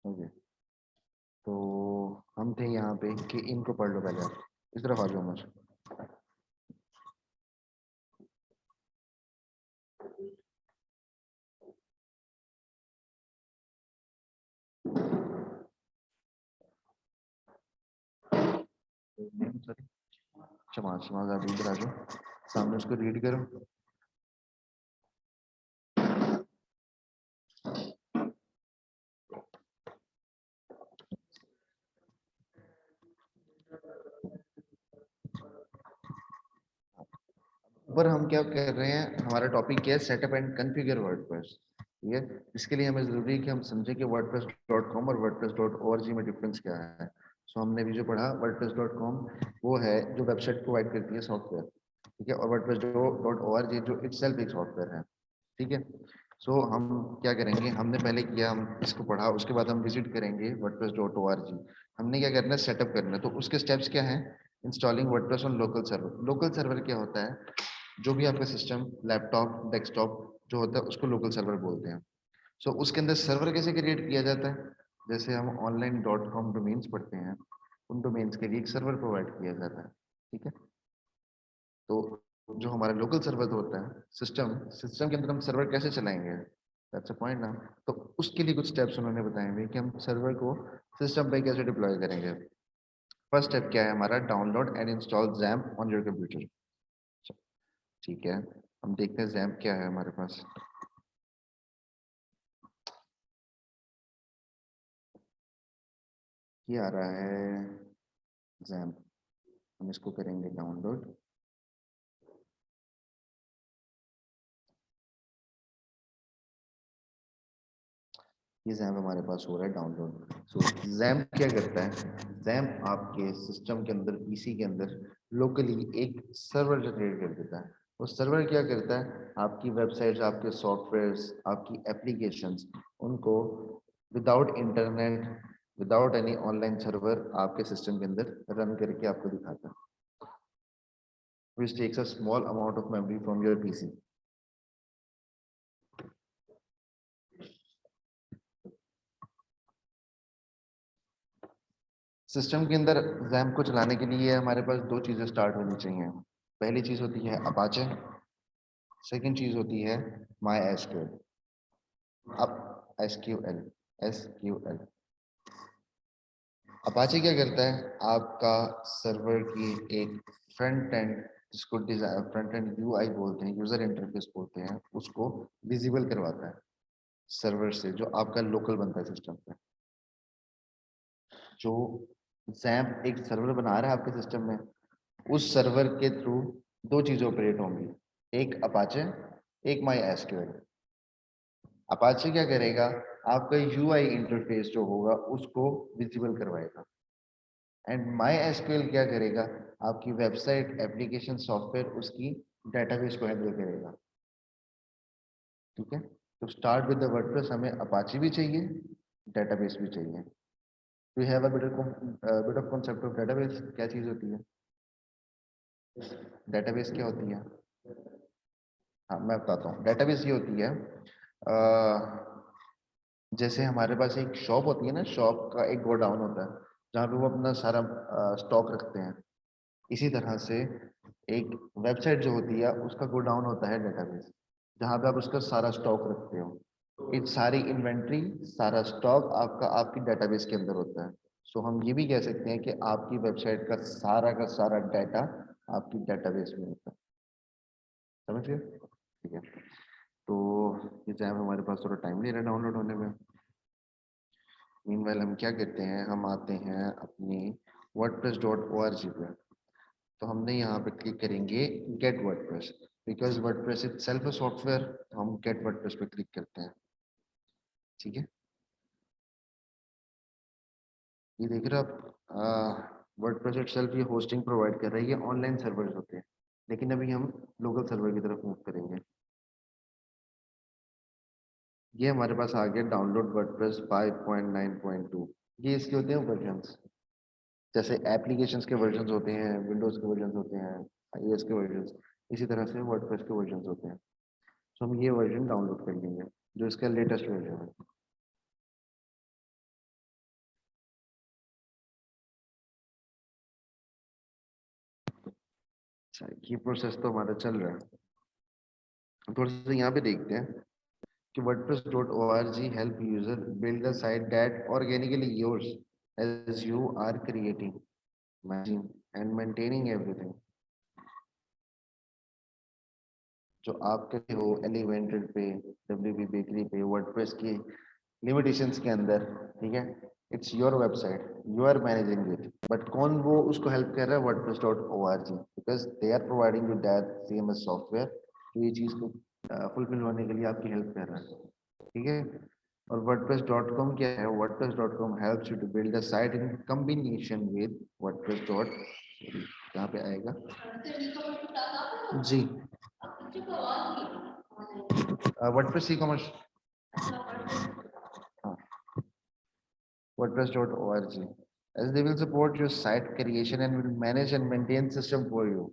Okay, तो हम थे यहाँ पे कि इनको पढ़ लो पहले आप। इस तरफ आ जाओ मुझे। सॉरी, शमाज शमाज आप इधर आ जाओ, सामने उसको रीड करो। पर हम क्या कर रहे हैं, हमारा टॉपिक क्या है, सेटअप एंड कॉन्फ़िगर वर्डप्रेस। ठीक है, इसके लिए हमें जरूरी है कि हम समझें कि wordpress.com और wordpress.org में डिफरेंस क्या है। सो हमने अभी जो पढ़ा, wordpress.com वो है जो वेबसाइट प्रोवाइड करती है सॉफ्टवेयर, ठीक है, और wordpress.org जो इटसेल्फ एक सॉफ्टवेयर है। ठीक है, सो हम क्या करेंगे, हमने पहले किया, हम इसको पढ़ा, उसके बाद हम विजिट करेंगे wordpress.org। हमने क्या करना है, सेटअप करना है। तो उसके स्टेप्स क्या हैं? Installing WordPress on local server. Local server क्या होता है? जो भी आपका सिस्टम, लैपटॉप, डेस्कटॉप जो होता है उसको लोकल सर्वर बोलते हैं। सो उसके अंदर सर्वर कैसे क्रिएट किया जाता है? जैसे हम ऑनलाइन .com डोमेन्स पढ़ते हैं, उन डोमेन्स के लिए एक सर्वर प्रोवाइड किया जाता है। ठीक है, तो जो हमारा लोकल सर्वर होता है, सिस्टम सिस्टम के अंदर हम सर्वर कैसे चलाएंगे, दैट्स अ पॉइंट ना। तो उसके लिए कुछ स्टेप्स उन्होंने बताए हुए कि हम सर्वर को सिस्टम पे कैसे डिप्लॉय करेंगे। फर्स्ट स्टेप क्या है हमारा? Download and install XAMPP on your computer. ठीक है, हम देखते हैं XAMPP क्या है हमारे पास। ये आ रहा है XAMPP, हम इसको करेंगे डाउनलोड। ये XAMPP हमारे पास हो रहा है डाउनलोड। सो XAMPP क्या करता है? XAMPP आपके सिस्टम के अंदर, पीसी के अंदर लोकली एक सर्वर जनरेट कर देता है। वो सर्वर क्या करता है? आपकी वेबसाइट्स, आपके सॉफ्टवेयर्स, आपकी एप्लीकेशंस, उनको without internet, without any online server आपके सिस्टम के अंदर रन करके आपको दिखाता है, which takes a small amount of memory from your PC। System के अंदर XAMPP को चलाने के लिए हमारे पास दो चीजें स्टार्ट होनी चाहिए। पहली चीज होती है अपाचे, सेकंड चीज होती है माई एसक्यूएल। अब एसक्यूएल, एसक्यूएल अपाचे क्या करता है? आपका सर्वर की एक फ्रंट एंड, जिसको डिजाइन फ्रंट एंड यूआई बोलते हैं, यूजर इंटरफेस बोलते हैं, उसको विजिबल करवाता है सर्वर से, जो आपका लोकल बनता है सिस्टम पे। जो XAMPP एक सर्वर बना रहा है आपके सिस्टम में, उस सर्वर के थ्रू दो चीजें ऑपरेट होंगी, एक अपाचे, एक माई एसक्यूएल। अपाचे क्या करेगा? आपका यूआई इंटरफेस जो होगा उसको विजिबल करवाएगा, एंड माई एसक्यूएल क्या करेगा? आपकी वेबसाइट, एप्लीकेशन, सॉफ्टवेयर, उसकी डेटाबेस को हैंडल करेगा। ठीक है, तो स्टार्ट विद द वर्डप्रेस, हमें अपाचे भी चाहिए, डेटाबेस भी चाहिए। We have a bit of concept of database. क्या चीज होती है डेटाबेस? क्या होती है? हाँ, मैं बताता हूँ। डेटाबेस ये होती है, जैसे हमारे पास एक शॉप होती है ना, शॉप का एक गोडाउन होता है जहाँ पे वो अपना सारा स्टॉक रखते हैं। इसी तरह से एक वेबसाइट जो होती है उसका गोडाउन होता है डेटाबेस, जहाँ पे आप उसका सारा स्टॉक रखते हो। इस सारी इन्वेंट्री, सारा स्टॉक आपका आपकी डेटाबेस के अंदर होता है। सो हम ये भी कह सकते हैं कि आपकी वेबसाइट का सारा डाटा आपकी डेटाबेस में होता है। समझ गए? ठीक है, तो ये चाहे हमारे पास थोड़ा टाइम ले रहा है डाउनलोड होने में। मीनवाइल हम क्या करते हैं, हम आते हैं अपनी wordpress.org पे। तो हमने यहाँ पे क्लिक करेंगे get WordPress, because WordPress itself a software, तो हम गेट वर्डप्रेस पे क्लिक करते हैं। ठीक है, ये देख रहे हो आप, वर्डप्रेस इट सेल्फ ये होस्टिंग प्रोवाइड कर रही है, ये ऑनलाइन सर्वर्स होते हैं। लेकिन अभी हम लोकल सर्वर की तरफ मूव करेंगे। ये हमारे पास आ गया डाउनलोड वर्डप्रेस 5.9.2। ये इसके होते हैं वर्जन्स, जैसे एप्लीकेशंस के वर्जन्स होते हैं, विंडोज के वर्जन्स होते हैं, आईओएस के वर्जन्स, इसी तरह से वर्डप्रेस के वर्जन्स होते हैं। तो हम ये वर्जन डाउनलोड कर लेंगे जो इसका लेटेस्ट वर्जन है। अच्छा, ये प्रोसेस तो हमारा चल रहा है। थोड़ा सा यहाँ पे देखते हैं कि WordPress.org help user build a site that organically yours as you are creating, managing and maintaining everything. जो आप करते हो एलिवेंटेड पे, WP बेकरी पे, वर्डप्रेस की लिमिटेशंस के अंदर, ठीक है, it's your website, you are managing it, but कौन वो उसको हेल्प कर रहा है? WordPress.org, because they are providing you that CMS software, तो ये चीज को फुलफिल होने के लिए आपकी हेल्प कर रहा है, ठीक है। और WordPress.com क्या है? WordPress.com helps you to build a site in combination with WordPress dot, कहाँ पे आएगा जी, WordPress e-commerce, WordPress.org, as they will support your site creation and will manage and maintain system for you.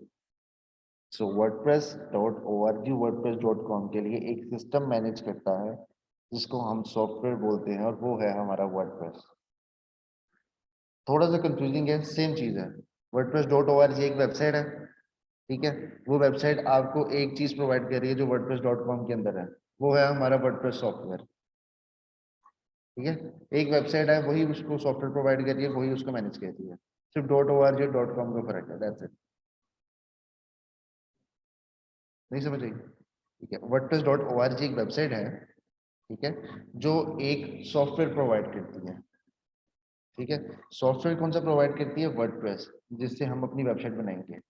So WordPress.org WordPress.com के लिए एक system manage करता है जिसको हम सॉफ्टवेयर बोलते हैं, और वो है हमारा WordPress। थोड़ा सा कंफ्यूजिंग है, सेम चीज है। WordPress.org एक वेबसाइट है, ठीक है, वो वेबसाइट आपको एक चीज प्रोवाइड कर रही है जो WordPress.com के अंदर है, वो है हमारा WordPress सॉफ्टवेयर, ठीक है। एक वेबसाइट है, वही उसको सॉफ्टवेयर प्रोवाइड कर रही है, वही उसको मैनेज करती है, सिर्फ .org.com का फर्क है, दैट्स इट। नहीं समझ आई? ठीक है, WordPress.org एक वेबसाइट है, ठीक है, जो एक सॉफ्टवेयर प्रोवाइड करती है, ठीक है। सॉफ्टवेयर कौन सा प्रोवाइड करती है? वर्डप्रेस, जिससे हम अपनी वेबसाइट बनाएंगे।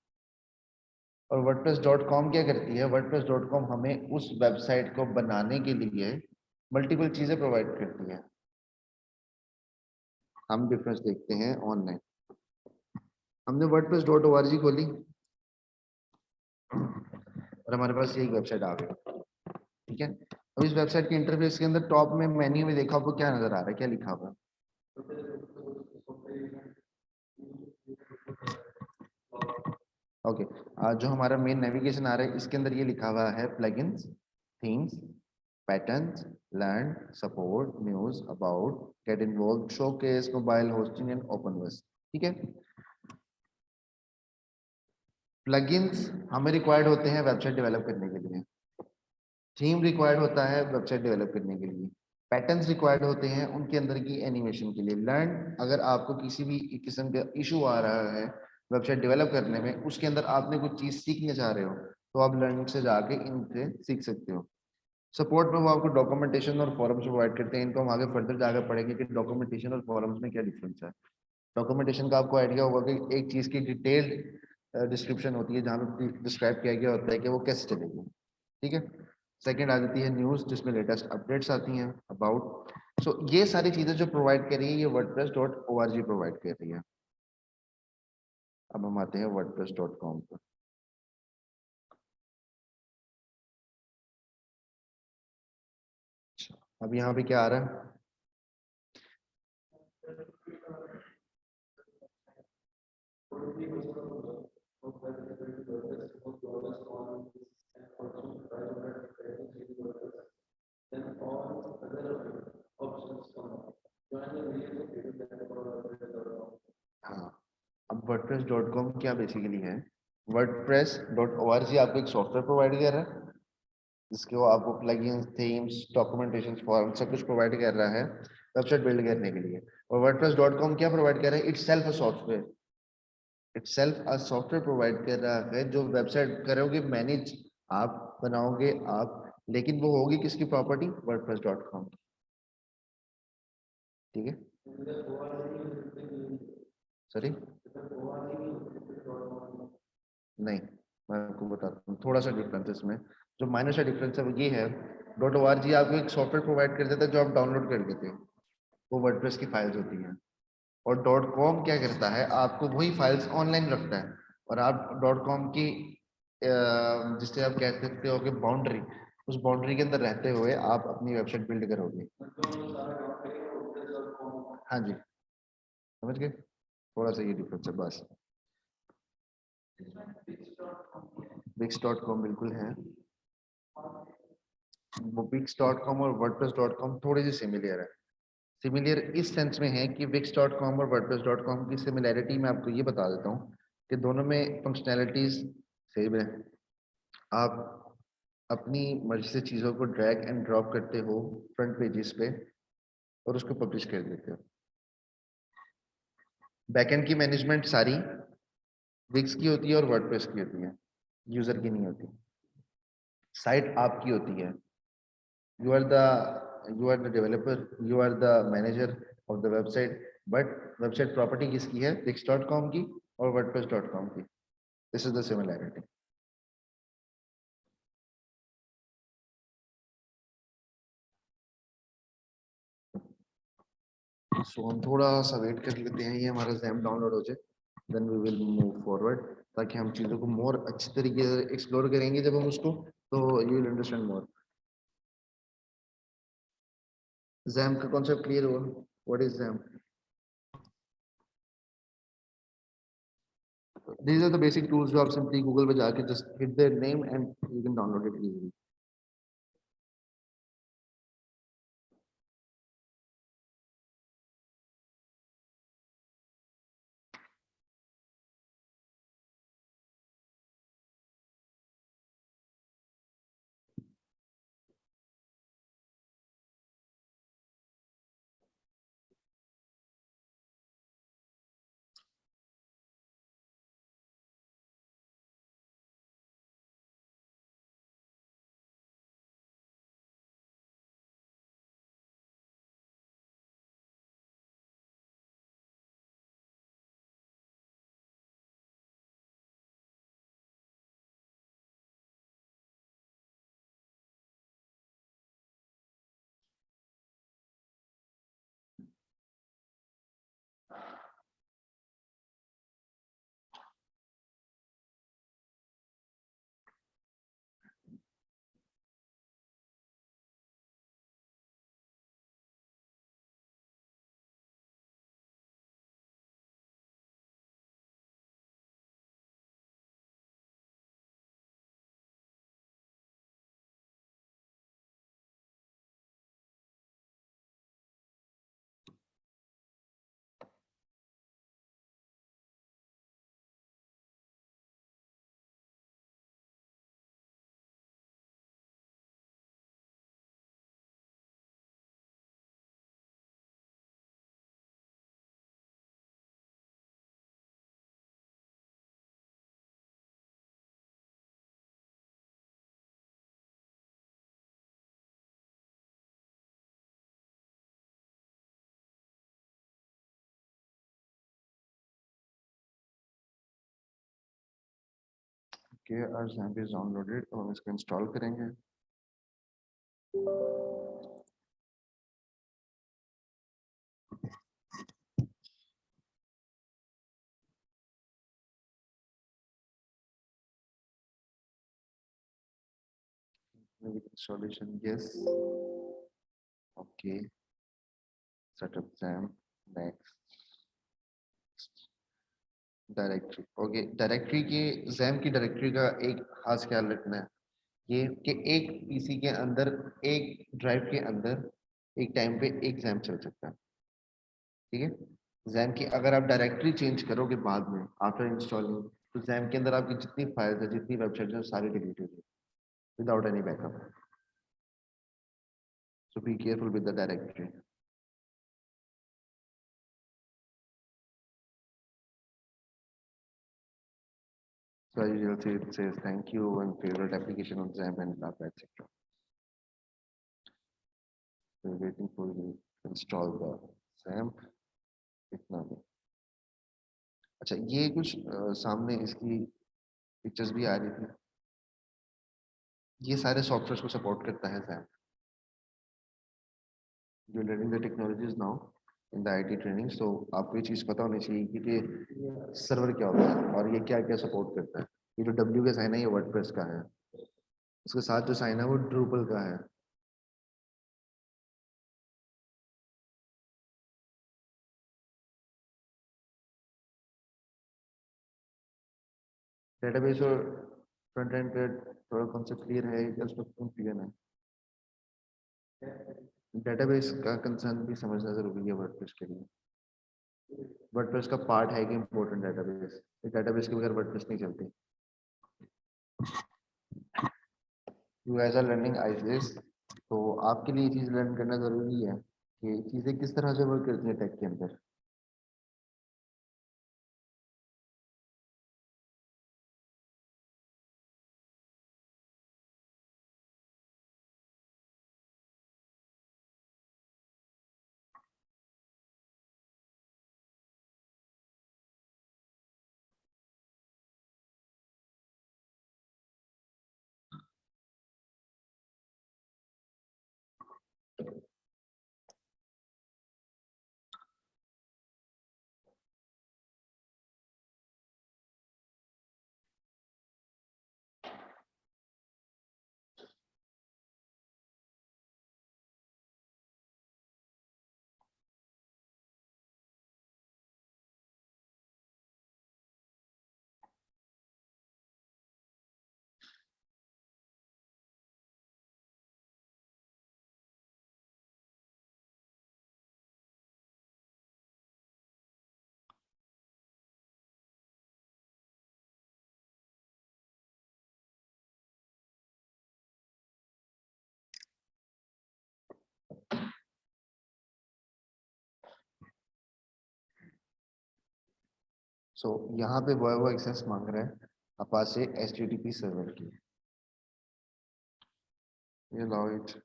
और WordPress.com क्या करती है? WordPress.com हमें उस वेबसाइट को बनाने के लिए मल्टीपल चीजें प्रोवाइड करती है। हम डिफरेंस देखते हैं ऑनलाइन। हमने WordPress.org खोली और हमारे पास एक वेबसाइट आ गई, ठीक है। अब इस वेबसाइट के इंटरफेस के अंदर टॉप में मेन्यू में देखा, आपको क्या नजर आ रहा है, क्या लिखा हुआ है? ओके, जो हमारा मेन नेविगेशन आ रहा है, इसके अंदर ये लिखा हुआ है plugins, themes, patterns, learn, support, news, about, get involved, showcase, mobile hosting and Openverse, ठीक है। प्लगइन्स हमें रिक्वायर्ड होते हैं वेबसाइट डेवलप करने के लिए, थीम रिक्वायर्ड होता है वेबसाइट डेवलप करने के लिए, पैटर्न्स रिक्वायर्ड होते हैं उनके अंदर की एनिमेशन के लिए, लर्न अगर आपको किसी भी किस्म का इशू आ रहा है वेबसाइट डेवलप करने में, उसके अंदर आपने कुछ चीज सीखने चाह रहे हो, तो आप लर्न से जाके इनसे सीख सकते हो। सपोर्ट में वो आपको डॉक्यूमेंटेशन और फॉरम्स प्रोवाइड करते हैं, इनको हम आगे फर्दर जाकर पढ़ेंगे कि डॉक्यूमेंटेशन और फॉरम्स में क्या डिफरेंस है। डॉक्यूमेंटेशन का आपको आइडिया होगा कि एक चीज की डिटेल्ड डिस्क्रिप्शन होती है, जहाँ पे डिस्क्राइब किया गया होता है कि वो कैसे चलेगी, ठीक है। सेकंड आ जाती है न्यूज, जिसमें लेटेस्ट अपडेट्स आती हैं, अबाउट। सो ये सारी चीजें जो प्रोवाइड कर रही है, ये WordPress.org प्रोवाइड कर रही है। अब हम आते हैं WordPress.com पर। अब यहाँ पे क्या आ रहा है? हाँ, अब WordPress.com क्या बेसिकली है? WordPress.org आपको एक सॉफ्टवेयर प्रोवाइड कर रहा है, जिसके वो आपको प्लगइन्स, थीम्स, डॉक्यूमेंटेशन, फॉर्म सब कुछ प्रोवाइड कर रहा है वेबसाइट बिल्ड करने के लिए। और WordPress.com क्या प्रोवाइड कर रहा है? It's self a software, itself a software provide कर रहा है जो वेबसाइट करोगे मैनेज, आप बनाओगे आप, लेकिन वो होगी किसकी प्रॉपर्टी? WordPress.com की, ठीक है। सॉरी, नहीं, मैं आपको बताता हूँ थोड़ा सा डिफरेंस इसमें। जो माइनर सा डिफरेंस है वो ये है, .org आपको एक सॉफ्टवेयर प्रोवाइड कर देता है जो आप डाउनलोड कर देते हो, वो वर्डप्रेस की फाइल्स होती हैं। और .com क्या करता है? आपको वही फाइल्स ऑनलाइन रखता है, और आप .com की जिससे आप कह सकते हो कि बाउंड्री, उस बाउंड्री के अंदर रहते हुए आप अपनी वेबसाइट बिल्ड करोगे। हाँ जी, समझ गए, थोड़ा सा ये डिफरेंस है बस। Wix.com बिल्कुल है, वो Wix.com और WordPress.com थोड़े से सिमिलर है। सिमिलर इस सेंस में है कि Wix.com और WordPress.com की सिमिलैरिटी मैं आपको ये बता देता हूँ कि दोनों में फंक्शनैलिटीज सही में आप अपनी मर्जी से चीजों को ड्रैग एंड ड्रॉप करते हो फ्रंट पेजेस पे और उसको पब्लिश कर देते हो। बैकएंड की मैनेजमेंट सारी विक्स की होती है और वर्डप्रेस की होती है, यूजर की नहीं होती। साइट आपकी होती है, you are the developer, you are the manager of the website, but website property किसकी है? wix.com की और wordpress.com की। this is the similarity। so हम थोड़ा सा वेट कर लेते हैं, ये हमारा XAMPP डाउनलोड हो जाए, then we will move forward, ताकि हम चीजों को मोर अच्छी तरीके से एक्सप्लोर करेंगे जब हम उसको, तो you will understand more। XAMPP का कॉन्सेप्ट क्लियर हुआ? what is XAMPP? These are the basic tools जो आप simply Google पे जाके just hit their name and you can download it easily। Okay, our XAMPP is downloaded और हम इसको install करेंगे। Installation yes, okay, setup XAMPP, next directory. Okay, directory की XAMPP की डायरेक्टरी का एक खास ख्याल रखना है, ये कि एक पीसी के अंदर, एक ड्राइव के अंदर एक टाइम पे एक XAMPP चल सकता है, ठीक है। XAMPP की अगर आप डायरेक्टरी चेंज करोगे बाद में आफ्टर इंस्टॉलिंग, तो XAMPP के अंदर आपकी जितनी फाइल्स है, जितनी वेबसाइट है, सारी डिलीट हो जाएगी without any backup. So be careful with the directory. So as usual, it says thank you and favorite application on XAMPP and blah blah etc. We're waiting for you to install the XAMPP। इतना नहीं। अच्छा, ये कुछ सामने इसकी pictures भी आ रही थी, ये सारे सॉफ्टवेयर को सपोर्ट करता है XAMPP। जो learning the technologies now in the IT training, so आपको ये चीज पता होनी चाहिए कि ये सर्वर क्या होता है और ये क्या क्या सपोर्ट करता है। ये जो डब्ल्यू का साइन है ये वर्डप्रेस का है, उसके साथ जो साइन है वो ड्रूपल का है। डेटाबेस और फ्रंट एंड पे थोड़ा कॉन्सेप्ट क्लियर है या उसमें कंफ्यूजन है? डेटाबेस का कंसर्न भी समझना जरूरी है वर्डप्रेस के लिए। वर्डप्रेस का पार्ट है कि इंपॉर्टेंट डेटाबेस, डेटाबेस के बगैर वर्डप्रेस नहीं चलती। You as are learning ICS, तो आपके लिए ये चीज लर्न करना जरूरी है कि चीजें किस तरह से वर्क करती है टेक के अंदर। सो यहाँ पे वो एक्सेस मांग रहा है अपाचे एचटीटीपी सर्वर की। ये allow it.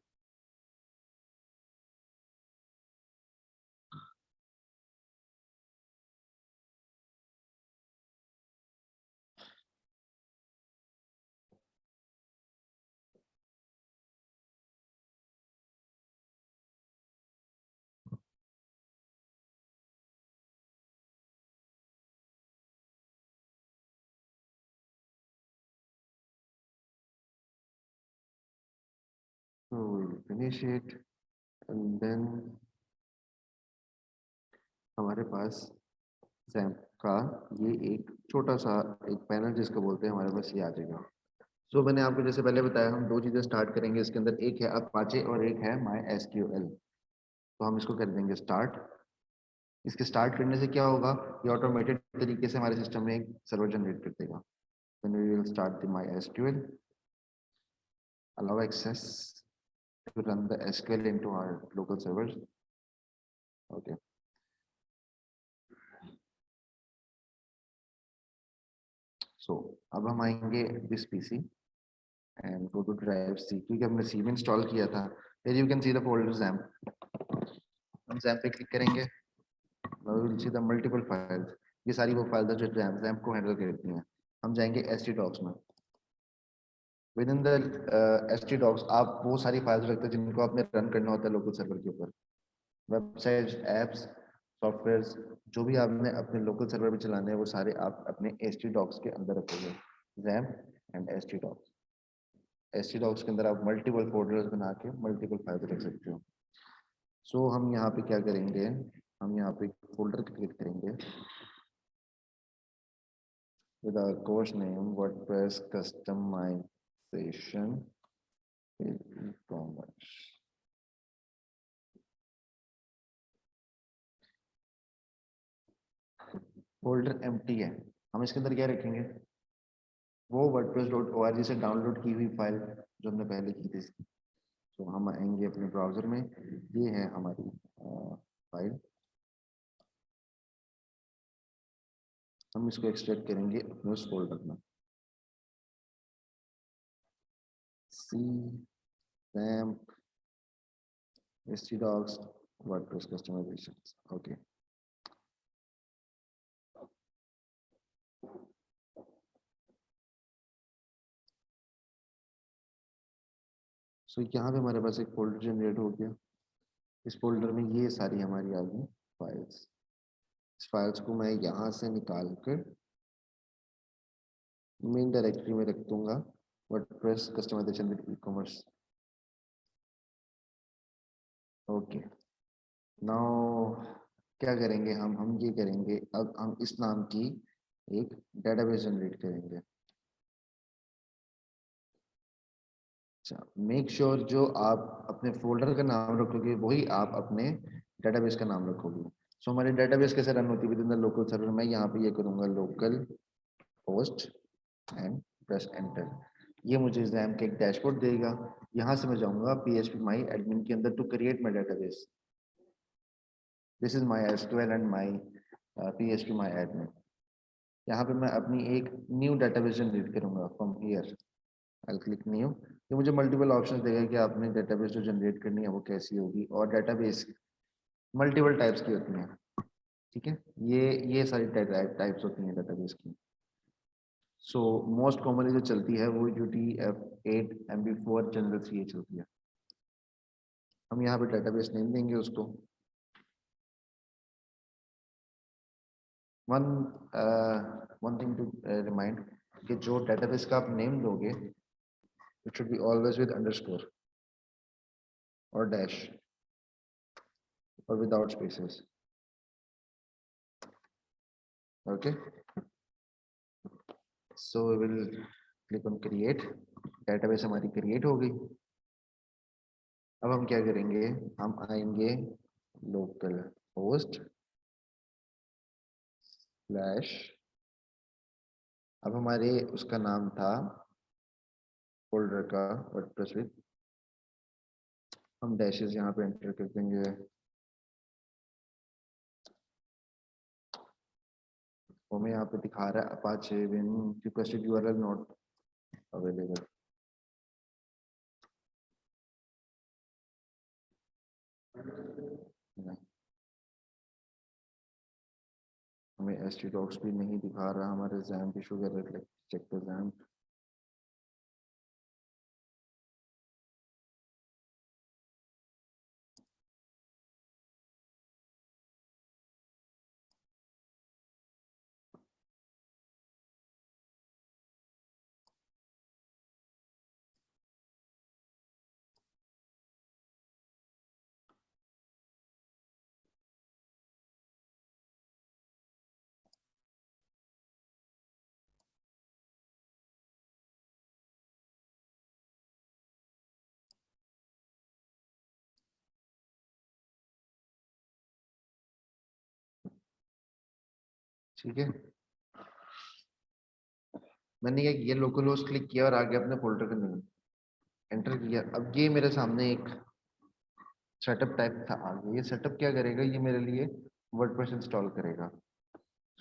So we'll finish it and then हमारे पास XAMPP का ये एक छोटा सा एक पैनल जिसको बोलते हैं हमारे पास ये आ जाएगा। सो मैंने आपको जैसे पहले बताया हम दो चीजें स्टार्ट करेंगे इसके अंदर, एक है अपाचे और एक है माई एसक्यूएल। तो हम इसको कर देंगे स्टार्ट। इसके स्टार्ट करने से क्या होगा, ये ऑटोमेटेड तरीके से हमारे सिस्टम में एक सर्वर जनरेट कर देगा। Then we will start the MySQL, allow access to run the SQL into our local servers. Okay. So अब हम आएंगे this PC and go to drive C, क्योंकि हमने C में इंस्टॉल किया था। Here you can see the folder XAMPP। हम XAMPP पे क्लिक करेंगे। Now we will see the multiple files। ये सारी वो फाइल जो XAMPP को हैंडल करती हैं। हम जाएंगे htdocs में। विद इन द htdocs आप वो सारी फाइल्स रखते हैं जिनको आपने रन करना होता है लोकल सर्वर के ऊपर। वेबसाइट्स, एप्स, सॉफ्टवेयर्स, जो भी आपने अपने लोकल सर्वर पे चलाने हैं वो सारे आप अपने htdocs के अंदर रखोगे। XAMPP and htdocs। htdocs के अंदर आप मल्टीपल फोल्डर्स बना के मल्टीपल फाइल्स रख सकते हो। सो हम यहाँ पे क्या करेंगे, हम यहाँ पे फोल्डर क्रिएट करेंगे with our course name WordPress customization e-commerce। Folder empty है, हम इसके अंदर क्या रखेंगे, वो wordpress.org से डाउनलोड की हुई फाइल जो हमने पहले की थी। तो हम आएंगे अपने ब्राउजर में, ये है हमारी फाइल। हम इसको एक्सट्रैक्ट करेंगे अपने उस फोल्डर में। C XAMPP htdocs WordPress customizations। Okay, so यहाँ पे हमारे पास एक फोल्डर जनरेट हो गया। इस फोल्डर में ये सारी हमारी आ गई फाइल्स। इस फाइल्स को मैं यहाँ से निकाल कर मेन डायरेक्टरी में रख दूंगा, WordPress customization with e-commerce. Okay, now क्या करेंगे हम ये करेंगे, अब हम इस नाम की एक डेटाबेस जनरेट करेंगे। अच्छा, मेक श्योर जो आप अपने फोल्डर का नाम रखोगे वही आप अपने डेटाबेस का नाम रखोगे। सो हमारी डेटाबेस कैसे रन होती है with in the local server, मैं यहाँ पे ये करूंगा local host and press enter. ये मुझे XAMPP का एक डैशबोर्ड देगा। यहाँ से मैं जाऊंगा PHP माई एडमिन के अंदर to create my database. This is my SQL and my PHP my admin. यहाँ पे मैं अपनी एक न्यू डेटाबेस जनरेट करूंगा from here. I click new. ये मुझे मल्टीपल ऑप्शंस देगा कि आपने डेटाबेस जो जनरेट करनी है वो कैसी होगी, और डेटाबेस मल्टीपल टाइप्स की होती हैं। ठीक है, ये सारी टाइप्स होती हैं डेटाबेस की। सो मोस्ट कॉमनली जो चलती है वो UTF-8 MB4 जनरल सी चलती है। हम यहाँ पे डेटाबेस नेम देंगे उसको। वन थिंग टू रिमाइंड कि जो डेटाबेस का आप नेम दोगे it should be always with underscore और डैश और without spaces. Okay, so we will click on create. Database हमारी क्रिएट हो गई। अब हम क्या करेंगे, हम आएंगे लोकल होस्ट स्लैश, अब हमारे उसका नाम था फोल्डर का वर्डप्रेस विद, हम डैशेस यहाँ पे एंटर कर देंगे। हमें यहाँ पे दिखा रहा है Apache win requested URL not available. हमें htdocs भी नहीं दिखा रहा, हमारे XAMPP इशू कर रहे, चेक द XAMPP। ठीक है, मैंने ये लोकल होस्ट क्लिक किया और आगे अपने फोल्डर का नेम एंटर किया। अब ये मेरे सामने एक सेटअप टाइप था आगे। ये सेटअप क्या करेगा, ये मेरे लिए वर्डप्रेस इंस्टॉल करेगा।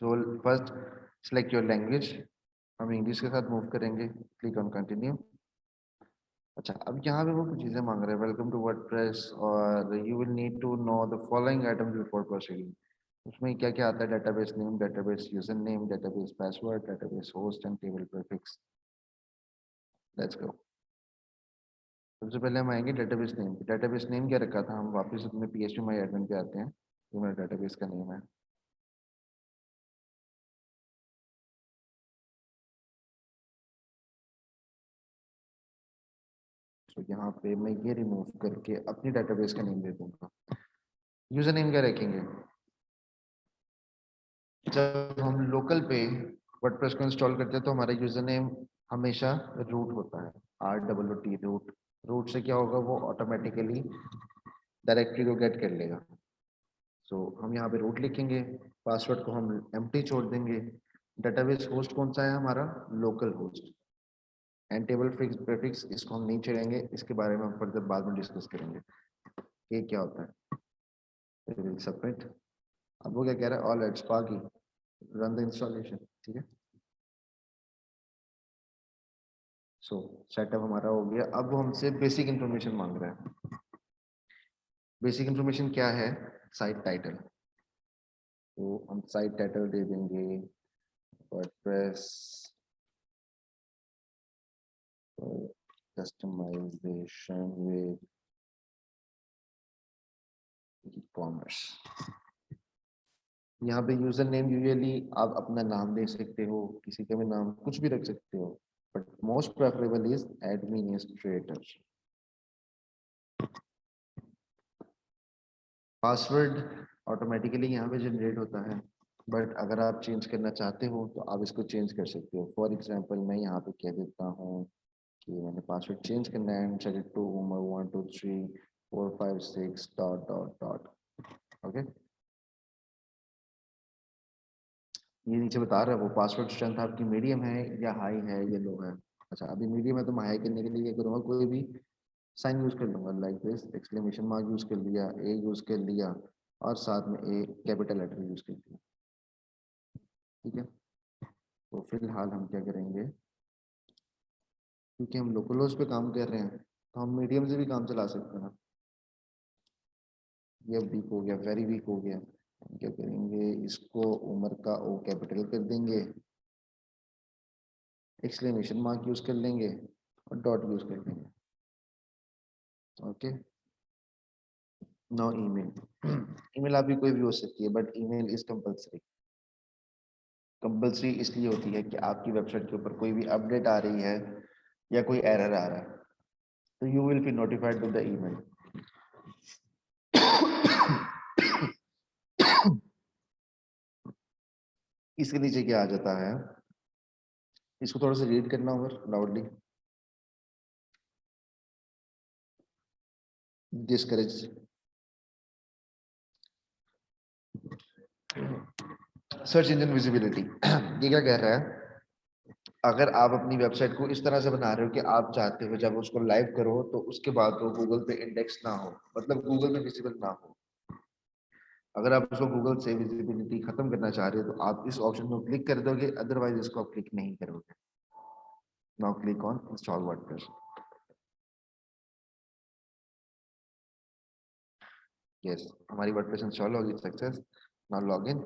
So first select your language, हम इंग्लिश के साथ मूव करेंगे, क्लिक ऑन कंटिन्यू। अच्छा, अब यहाँ पे वो कुछ चीजें मांग रहे हैं, वेलकम टू वर्डप्रेस और you will need to know the following items before proceeding. उसमें क्या क्या आता है, database name, database user name, database password, database host and table prefix. Let's go. सबसे पहले हम आएंगे डेटाबेस नेम। डेटाबेस नेम क्या रखा था, हम वापस अपने PHP माई एडमिन पे आते हैं। ये मेरा डेटाबेस का नेम है। तो यहाँ पे मैं ये रिमूव करके अपनी डेटाबेस का नेम दे दूंगा। यूजर नेम क्या रखेंगे, जब हम लोकल पे वर्डप्रेस को इंस्टॉल करते हैं तो हमारा यूजर नेम हमेशा रूट होता है, ROOT रूट। रूट से क्या होगा, वो ऑटोमेटिकली डायरेक्टरी को गेट कर लेगा। सो हम यहाँ पे रूट लिखेंगे, पासवर्ड को हम एम्प्टी छोड़ देंगे। डेटाबेस होस्ट कौन सा है हमारा, local host. And table fix prefix इसको हम नहीं छेड़ेंगे, इसके बारे में हम फर्दर बाद में डिस्कस करेंगे ये क्या होता है। सबमिट। अब वो क्या कह रहा है, all एट्स Pagi run the installation. ठीक है, सो सेटअप हमारा हो गया। अब वो हमसे बेसिक इंफॉर्मेशन मांग रहा है। बेसिक इंफॉर्मेशन क्या है, साइट टाइटल। तो हम साइट टाइटल दे देंगे वर्डप्रेस कस्टमाइजेशन विद ई-कॉमर्स। यहाँ पे यूजर नेम यूजुअली आप अपना नाम दे सकते हो, किसी का भी नाम कुछ भी रख सकते हो, but most preferable is administrator. Password automatically यहाँ पे जनरेट होता है, बट अगर आप चेंज करना चाहते हो तो आप इसको चेंज कर सकते हो। फॉर एग्जांपल मैं यहाँ पे कह देता हूँ कि मैंने पासवर्ड चेंज करना है and set it to 1 2 3 4 5 6 dot dot dot. Okay, ये नीचे बता रहा है वो पासवर्ड स्ट्रेंथ आपकी मीडियम है या हाई है या लो है। अच्छा अभी मीडियम है तो मैं हाई करने के लिए क्या करूँगा, कोई भी साइन यूज कर लूंगा, like this exclamation mark use कर लिया, ए यूज कर लिया और साथ में ए कैपिटल लेटर यूज कर लिया। ठीक है, तो फिलहाल हम क्या करेंगे, क्योंकि हम लोकल पे काम कर रहे हैं तो हम मीडियम से भी काम चला सकते हैं ना। ये वीक हो गया, वेरी वीक हो गया। हम क्या करेंगे, इसको उम्र का ओ कैपिटल कर देंगे, एक्सक्लेमेशन मार्क यूज कर लेंगे और डॉट यूज कर लेंगे। Okay, no email. ईमेल आपकी कोई भी हो सकती है but email is compulsory. Compulsory इसलिए होती है कि आपकी वेबसाइट के ऊपर कोई भी अपडेट आ रही है या कोई एरर आ रहा है तो you will be notified with the email. इसके नीचे क्या आ जाता है, इसको थोड़ा सा रीड करना होगा loudly. Discourage, search engine visibility. ये क्या कह रहा है, अगर आप अपनी वेबसाइट को इस तरह से बना रहे हो कि आप चाहते हो जब उसको लाइव करो तो उसके बाद वो गूगल पे इंडेक्स ना हो, मतलब गूगल में विजिबल ना हो। अगर आप उसको गूगल से विजिबिलिटी खत्म करना चाह रहे हो तो आप इस ऑप्शन को क्लिक कर दोगे, अदरवाइज इसको आप क्लिक नहीं करोगे। Now click on install WordPress. Yes, हमारी वर्डप्रेस इंस्टॉल होगी success. Now login.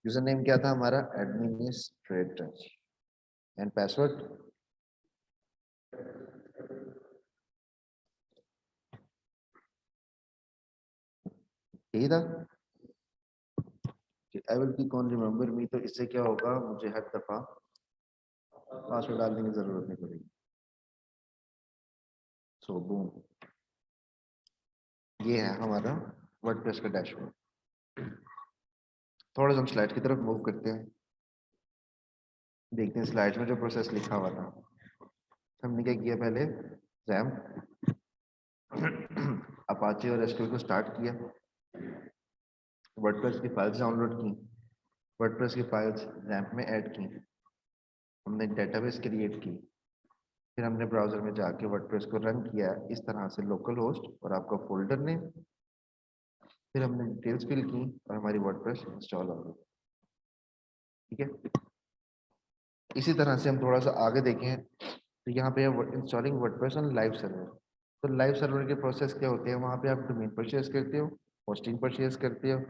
User name क्या था हमारा, एडमिनिस्ट्रेटर। एंड पासवर्ड यही था। I will click on remember मी, तो इससे क्या होगा, मुझे हर दफा पासवर्ड डालने की जरूरत नहीं पड़ेगी। सो बूम, ये है हमारा वर्डप्रेस का डैशबोर्ड। थोड़ा सा हम स्लाइड की तरफ मूव करते हैं, देखते हैं स्लाइड्स में जो प्रोसेस लिखा हुआ था। हमने क्या किया, पहले रैम अपाचे और एसक्यूएल को स्टार्ट किया, वर्डप्रेस की फाइल्स डाउनलोड की, वर्डप्रेस की फाइल्स रैम में ऐड की, हमने डेटाबेस क्रिएट की, फिर हमने ब्राउजर में जाके वर्डप्रेस को रन किया इस तरह से, लोकल होस्ट और आपका फोल्डर नेम, फिर हमने डिटेल्स फिल की और हमारी वर्डप्रेस इंस्टॉल हो गई। ठीक है, इसी तरह से हम थोड़ा सा आगे देखें तो यहाँ पे installing WordPress on live server. तो लाइव सर्वर के प्रोसेस क्या होते हैं, वहाँ पे आप डोमेन परचेज करते हो, होस्टिंग परचेज करते हो,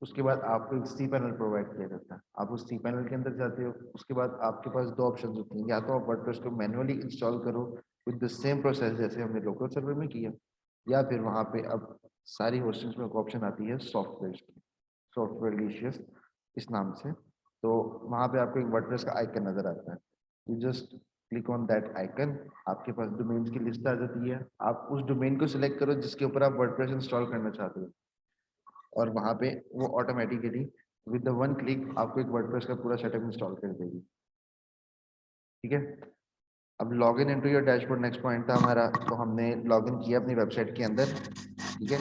उसके बाद आपको एक सी पैनल प्रोवाइड किया जाता है, आप उस सी पैनल के अंदर जाते हो, उसके बाद आपके पास दो ऑप्शन होते हैं, या तो आप वर्डप्रेस को मैनुअली इंस्टॉल करो विद द सेम प्रोसेस जैसे हमने लोकल सर्वर में किया, या फिर वहाँ पे अब सारी होस्टिंग्स में एक ऑप्शन आती है सॉफ्टवेयर की, सॉफ्टवेयर लिशियस इस नाम से। तो वहाँ पे आपको एक वर्डप्रेस का आइकन नजर आता है, you just click on that icon, आपके पास डोमेन्स की लिस्ट आ जाती है, आप उस डोमेन को सिलेक्ट करो जिसके ऊपर आप वर्डप्रेस इंस्टॉल करना चाहते हो, और वहाँ पे वो automatically with the one click आपको एक वर्डप्रेस का पूरा सेटअप इंस्टॉल कर देगी। ठीक है, अब log in into your dashboard next point था हमारा, तो हमने लॉग इन किया अपनी वेबसाइट के अंदर। ठीक है,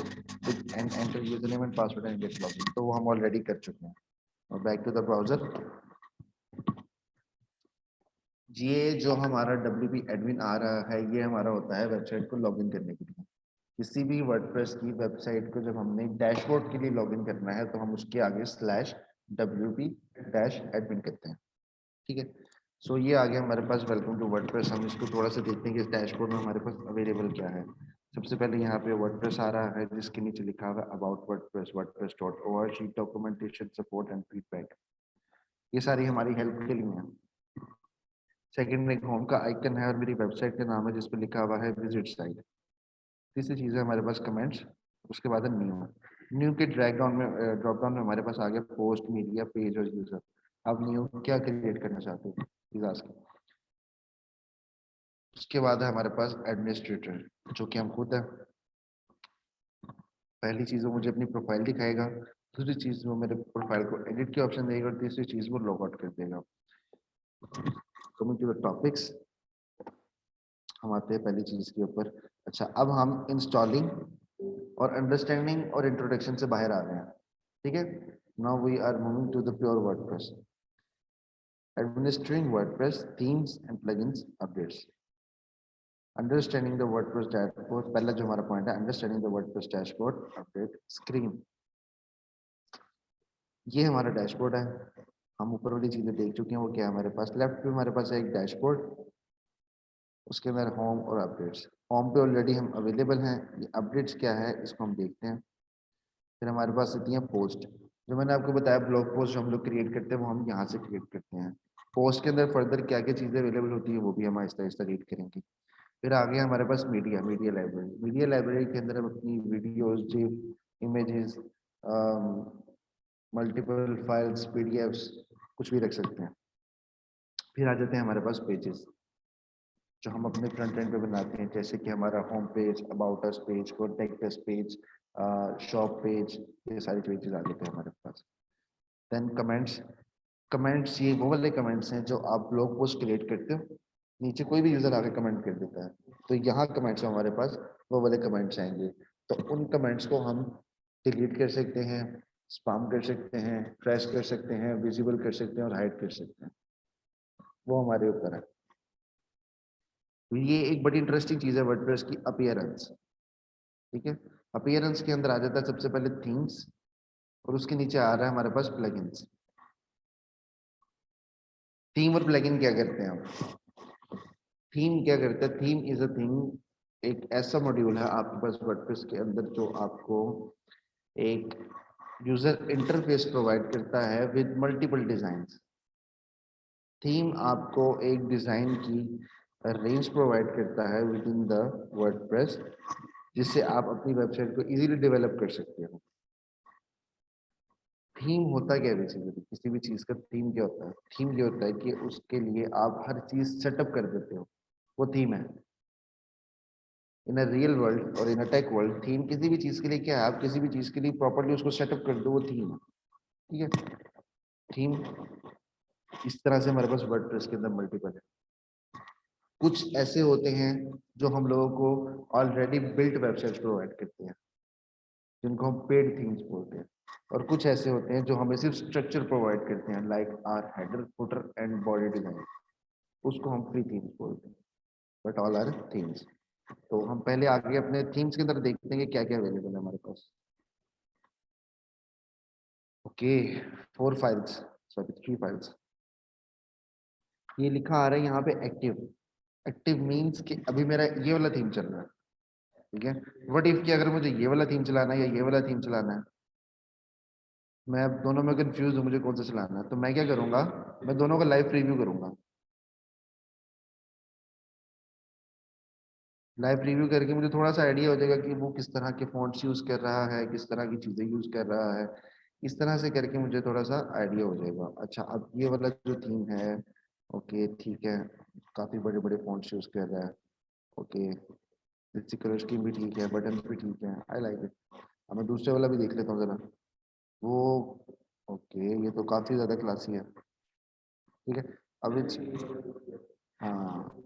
and enter user name and password and get login, तो वो हम ऑलरेडी कर चुके हैं। और बैक टू द ब्राउजर, ये जो हमारा WP एडमिन आ रहा है ये हमारा होता है वेबसाइट को लॉगिन करने के लिए। किसी भी वर्डप्रेस की वेबसाइट को जब हमने डैशबोर्ड के लिए लॉगिन करना है तो हम उसके आगे /WP-admin करते हैं। ठीक है, सो ये आ गया हमारे पास वेलकम टू वर्डप्रेस। हम इसको थोड़ा सा देखते हैं कि इस डैशबोर्ड में हमारे पास अवेलेबल क्या है। सबसे पहले यहाँ पे वर्डप्रेस आ रहा है जिसके नीचे लिखा हुआ है about WordPress, wordpress.org, documentation, support and feedback, ये सारी हमारी हेल्प के लिए है। सेकंड में होम का आइकन है और मेरी वेबसाइट का नाम है जिस पर लिखा हुआ है विजिट साइट। तीसरी चीज है हमारे पास कमेंट्स, उसके बाद है न्यू। न्यू के ड्रॉप डाउन में हमारे पास आ गया पोस्ट, मीडिया, पेज और यूजर। अब न्यू क्या क्रिएट करना चाहते हो प्लीज आस्क। उसके बाद है हमारे पास एडमिनिस्ट्रेटर जो कि हम खुद है। पहली चीज वो मुझे अपनी प्रोफाइल दिखाएगा, दूसरी चीज वो मेरे प्रोफाइल को एडिट के ऑप्शन देगा और तीसरी चीज वो लॉग आउट कर देगा। कमिंग टू द टॉपिक्स, हम आते हैं पहली चीज के ऊपर। अच्छा, अब हम इंस्टॉलिंग और अंडरस्टैंडिंग और इंट्रोडक्शन से बाहर आ रहे हैं। ठीक है, Now we are moving to the pure WordPress. Administering WordPress themes and plugins updates. Understanding the WordPress dashboard. पहला जो हमारा पॉइंट है, understanding the WordPress dashboard update screen. ये हमारा डैशबोर्ड है. हम ऊपर वाली चीजें देख चुके हैं. वो क्या है हमारे पास? लेफ्ट पे हमारे पास है एक डैशबोर्ड, उसके अंदर होम और अपडेट्स. होम पे ऑलरेडी हम अवेलेबल हैं. ये अपडेट्स क्या है इसको हम देखते हैं. फिर हमारे पास आती है पोस्ट. जो मैंने आपको बताया ब्लॉग पोस्ट जो हम लोग क्रिएट करते हैं वो हम यहाँ से क्रिएट करते हैं. पोस्ट के अंदर फर्दर क्या क्या चीजें अवेलेबल होती है वो भी हम आहिस्ता आहिस्ता रीड करेंगे. फिर आगे हमारे पास media, media library. Media library के अंदर हम अपनी videos, zip, images, multiple files, PDFs कुछ भी रख सकते हैं. फिर आ जाते हैं हमारे पास पेजेस जो हम अपने फ्रंट एंड पे बनाते हैं, जैसे कि हमारा home page, about us page, contact us page, shop page. ये सारी पेजेस आ जाते हैं हमारे पास. Then comments. कमेंट्स ये वो वाले कमेंट्स हैं जो आप ब्लॉग पोस्ट क्रिएट करते हो, नीचे कोई भी यूजर आके कमेंट कर देता है, तो यहाँ कमेंट्स हमारे पास वो वाले कमेंट्स आएंगे. तो उन कमेंट्स को हम डिलीट कर सकते हैं, स्पैम कर सकते हैं, ट्रैश कर सकते हैं, विजिबल कर सकते हैं और हाइड कर सकते हैं. वो हमारे ऊपर है. ये एक बड़ी इंटरेस्टिंग चीज है वर्डप्रेस की, अपीयरेंस. ठीक है. अपीयरेंस के अंदर आ जाता है सबसे पहले थीम्स और उसके नीचे आ रहा है हमारे पास प्लगइन्स. थीम और प्लगइन क्या करते हैं हम? थीम क्या करता है? थीम इज अ थिंग, एक ऐसा मॉड्यूल है आपके पास वर्डप्रेस के अंदर जो आपको एक यूजर इंटरफेस प्रोवाइड करता है विद मल्टीपल डिजाइन्स. थीम आपको एक डिजाइन की रेंज प्रोवाइड करता है विद इन द वर्डप्रेस, जिससे आप अपनी वेबसाइट को इजीली डेवलप कर सकते हो. थीम होता क्या है बेसिकली? किसी भी चीज का थीम क्या होता है? थीम ये होता है कि उसके लिए आप हर चीज सेटअप कर देते हो, वो थीम है. इन अ रियल वर्ल्ड और इन अ टेक वर्ल्ड, थीम किसी भी चीज के लिए क्या है? आप किसी भी चीज के लिए प्रॉपर्ली उसको सेटअप कर दो, वो थीम है. ठीक है. थीम इस तरह से हमारे पास वर्डप्रेस के अंदर मल्टीपल है. कुछ ऐसे होते हैं जो हम लोगों को ऑलरेडी बिल्ट वेबसाइट प्रोवाइड करते हैं, जिनको हम पेड थीम्स बोलते हैं. और कुछ ऐसे होते हैं जो हमें सिर्फ स्ट्रक्चर प्रोवाइड करते हैं, like are header, footer and body design. उसको हम फ्री थीम्स बोलते हैं, बट ऑल आर थीम्स. तो हम पहले आगे अपने थीम्स के अंदर देखते हैं कि क्या क्या अवेलेबल है हमारे पास. Okay, 4 files, sorry 3 files. ये लिखा आ रहा है यहाँ पे एक्टिव. एक्टिव मींस कि अभी मेरा ये वाला थीम चल रहा है. ठीक है. व्हाट इफ कि अगर मुझे ये वाला थीम चलाना है या ये वाला थीम चलाना है, मैं अब दोनों में कंफ्यूज हूँ मुझे कौन सा चलाना है. तो मैं क्या करूंगा, मैं दोनों का लाइव प्रीव्यू करूंगा. लाइव रिव्यू करके मुझे थोड़ा सा आइडिया हो जाएगा कि वो किस तरह के फॉन्ट्स यूज कर रहा है, किस तरह की चीजें यूज कर रहा है. इस तरह से करके मुझे थोड़ा सा आइडिया हो जाएगा. अच्छा, अब ये वाला जो थीम है, ओके ठीक है, काफी बड़े बड़े फॉन्ट्स यूज कर रहा है. ओके, इसकी कलर स्कीम भी ठीक है, बटन भी ठीक है, आई लाइक इट. अब मैं दूसरे वाला भी देख लेता हूँ जरा. वो ओके, ये तो काफी ज्यादा क्लासी है. ठीक है. अब हाँ,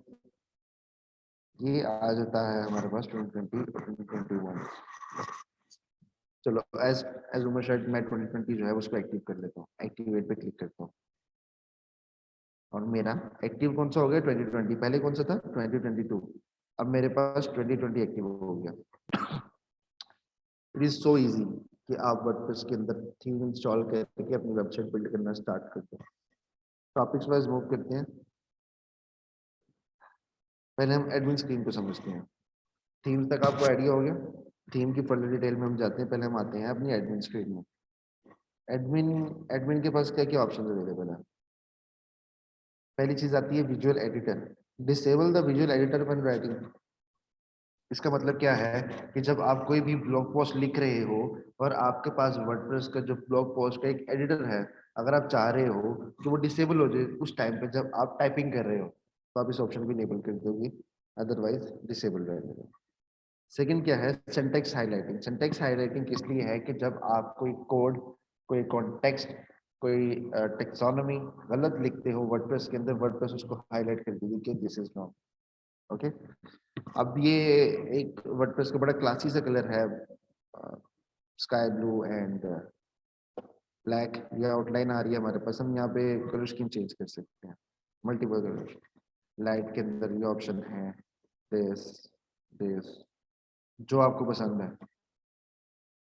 ये आ जाता है हमारे पास 2020 और 2021. चलो एज एज उमर शायद मैं 2020 जो है उसको एक्टिव कर लेता हूँ. एक्टिवेट पे क्लिक करता हूँ और मेरा एक्टिव कौन सा हो गया? 2020. पहले कौन सा था? 2022. अब मेरे पास 2020 एक्टिव हो गया. इट इज सो इजी कि आप वर्डप्रेस के अंदर थीम इंस्टॉल करके अपनी वेबसाइट बिल्ड करना स्टार्ट कर दो. टॉपिक्स वाइज मूव करते हैं. पहले हम एडमिन स्क्रीन को समझते हैं. थीम तक आपको आइडिया हो गया. थीम की फर्दर डिटेल में हम जाते हैं. पहले हम आते हैं अपनी एडमिन स्क्रीन में. एडमिन एडमिन के पास क्या क्या ऑप्शन अवेलेबल है? पहली चीज आती है visual editor. Disable the visual editor when writing. इसका मतलब क्या है कि जब आप कोई भी ब्लॉग पोस्ट लिख रहे हो और आपके पास वर्डप्रेस का जो ब्लॉग पोस्ट का एक एडिटर है, अगर आप चाह रहे हो कि वो डिसेबल हो जाए उस टाइम पे जब आप टाइपिंग कर रहे हो, तो आप इस ऑप्शन को इनेबल कर दोगे, अदरवाइज डिसेबल रहेगा. सेकंड क्या है? Syntax highlighting. सिंटैक्स हाइलाइटिंग किस लिए है कि जब आप कोई कोड, कोई कॉन्टेक्स्ट, कोई टेक्सोनॉमी गलत लिखते हो वर्डप्रेस के अंदर, वर्डप्रेस उसको हाईलाइट कर देगी कि दिस इज नॉट ओके. अब ये एक वर्डप्रेस का बड़ा क्लासी सा कलर है, स्काई ब्लू एंड ब्लैक, ये आउटलाइन आ रही है हमारे पास, हम यहाँ पे कलर स्कीम चेंज कर सकते हैं, मल्टीपल कलर। लाइट के अंदर ये ऑप्शन है, दिस, दिस, जो आपको पसंद है,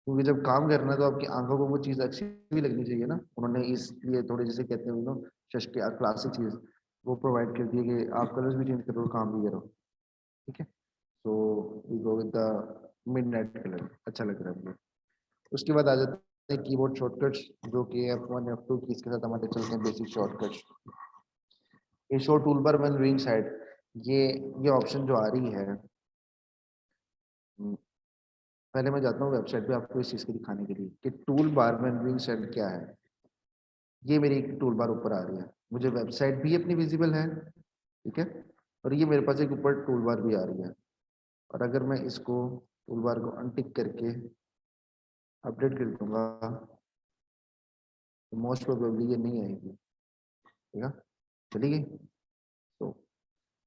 क्योंकि जब काम करना है तो आपकी आंखों को वो चीज अच्छी भी लगनी चाहिए ना। उन्होंने इसलिए थोड़े जैसे कहते हैं शश के क्लासिक चीज वो प्रोवाइड कर दी है कि आप कलर्स भी चेंज करो, काम भी करो। ठीक है, तो we go with the midnight colour, अच्छा लग रहा है मुझे। उसके बाद आ जाते हैं कीबोर्ड शॉर्टकट्स, जो कि F1 F2 की इसके साथ हमारे चलते हैं बेसिक शॉर्टकट्स। ये show tool bar when doing side, ये ऑप्शन जो आ रही है, पहले मैं जाता हूँ वेबसाइट पे आपको इस चीज को दिखाने के लिए कि tool bar when doing side क्या है। ये मेरी टूल बार ऊपर आ रही है, मुझे वेबसाइट भी अपनी विजिबल है, ठीक है, और ये मेरे पास एक ऊपर टूल बार भी आ रही है। और अगर मैं इसको टूल बार को अनटिक करके अपडेट कर दूंगा तो मोस्ट प्रोबेबली ये नहीं आएगी, ठीक है, चली गई। तो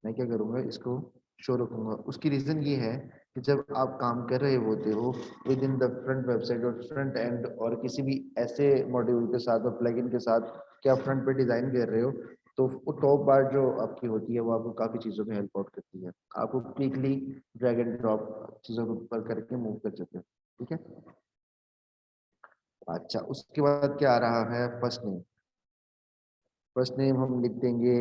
मैं क्या करूंगा, इसको शो रखूंगा। उसकी रीजन ये है कि जब आप काम कर रहे होते हो with in the front website और फ्रंट एंड और किसी भी ऐसे मॉड्यूल के साथ और प्लगइन के साथ कि आप फ्रंट पे डिजाइन कर रहे हो, तो वो टॉप बार जो आपकी होती है वो आपको काफी चीजों में हेल्प आउट करती है। आपको क्विकली ड्रैग एंड ड्रॉप चीजों को ऊपर करके मूव कर सकते हो, ठीक है। अच्छा, उसके बाद क्या आ रहा है, फर्स्ट नेम। फर्स्ट नेम हम लिख देंगे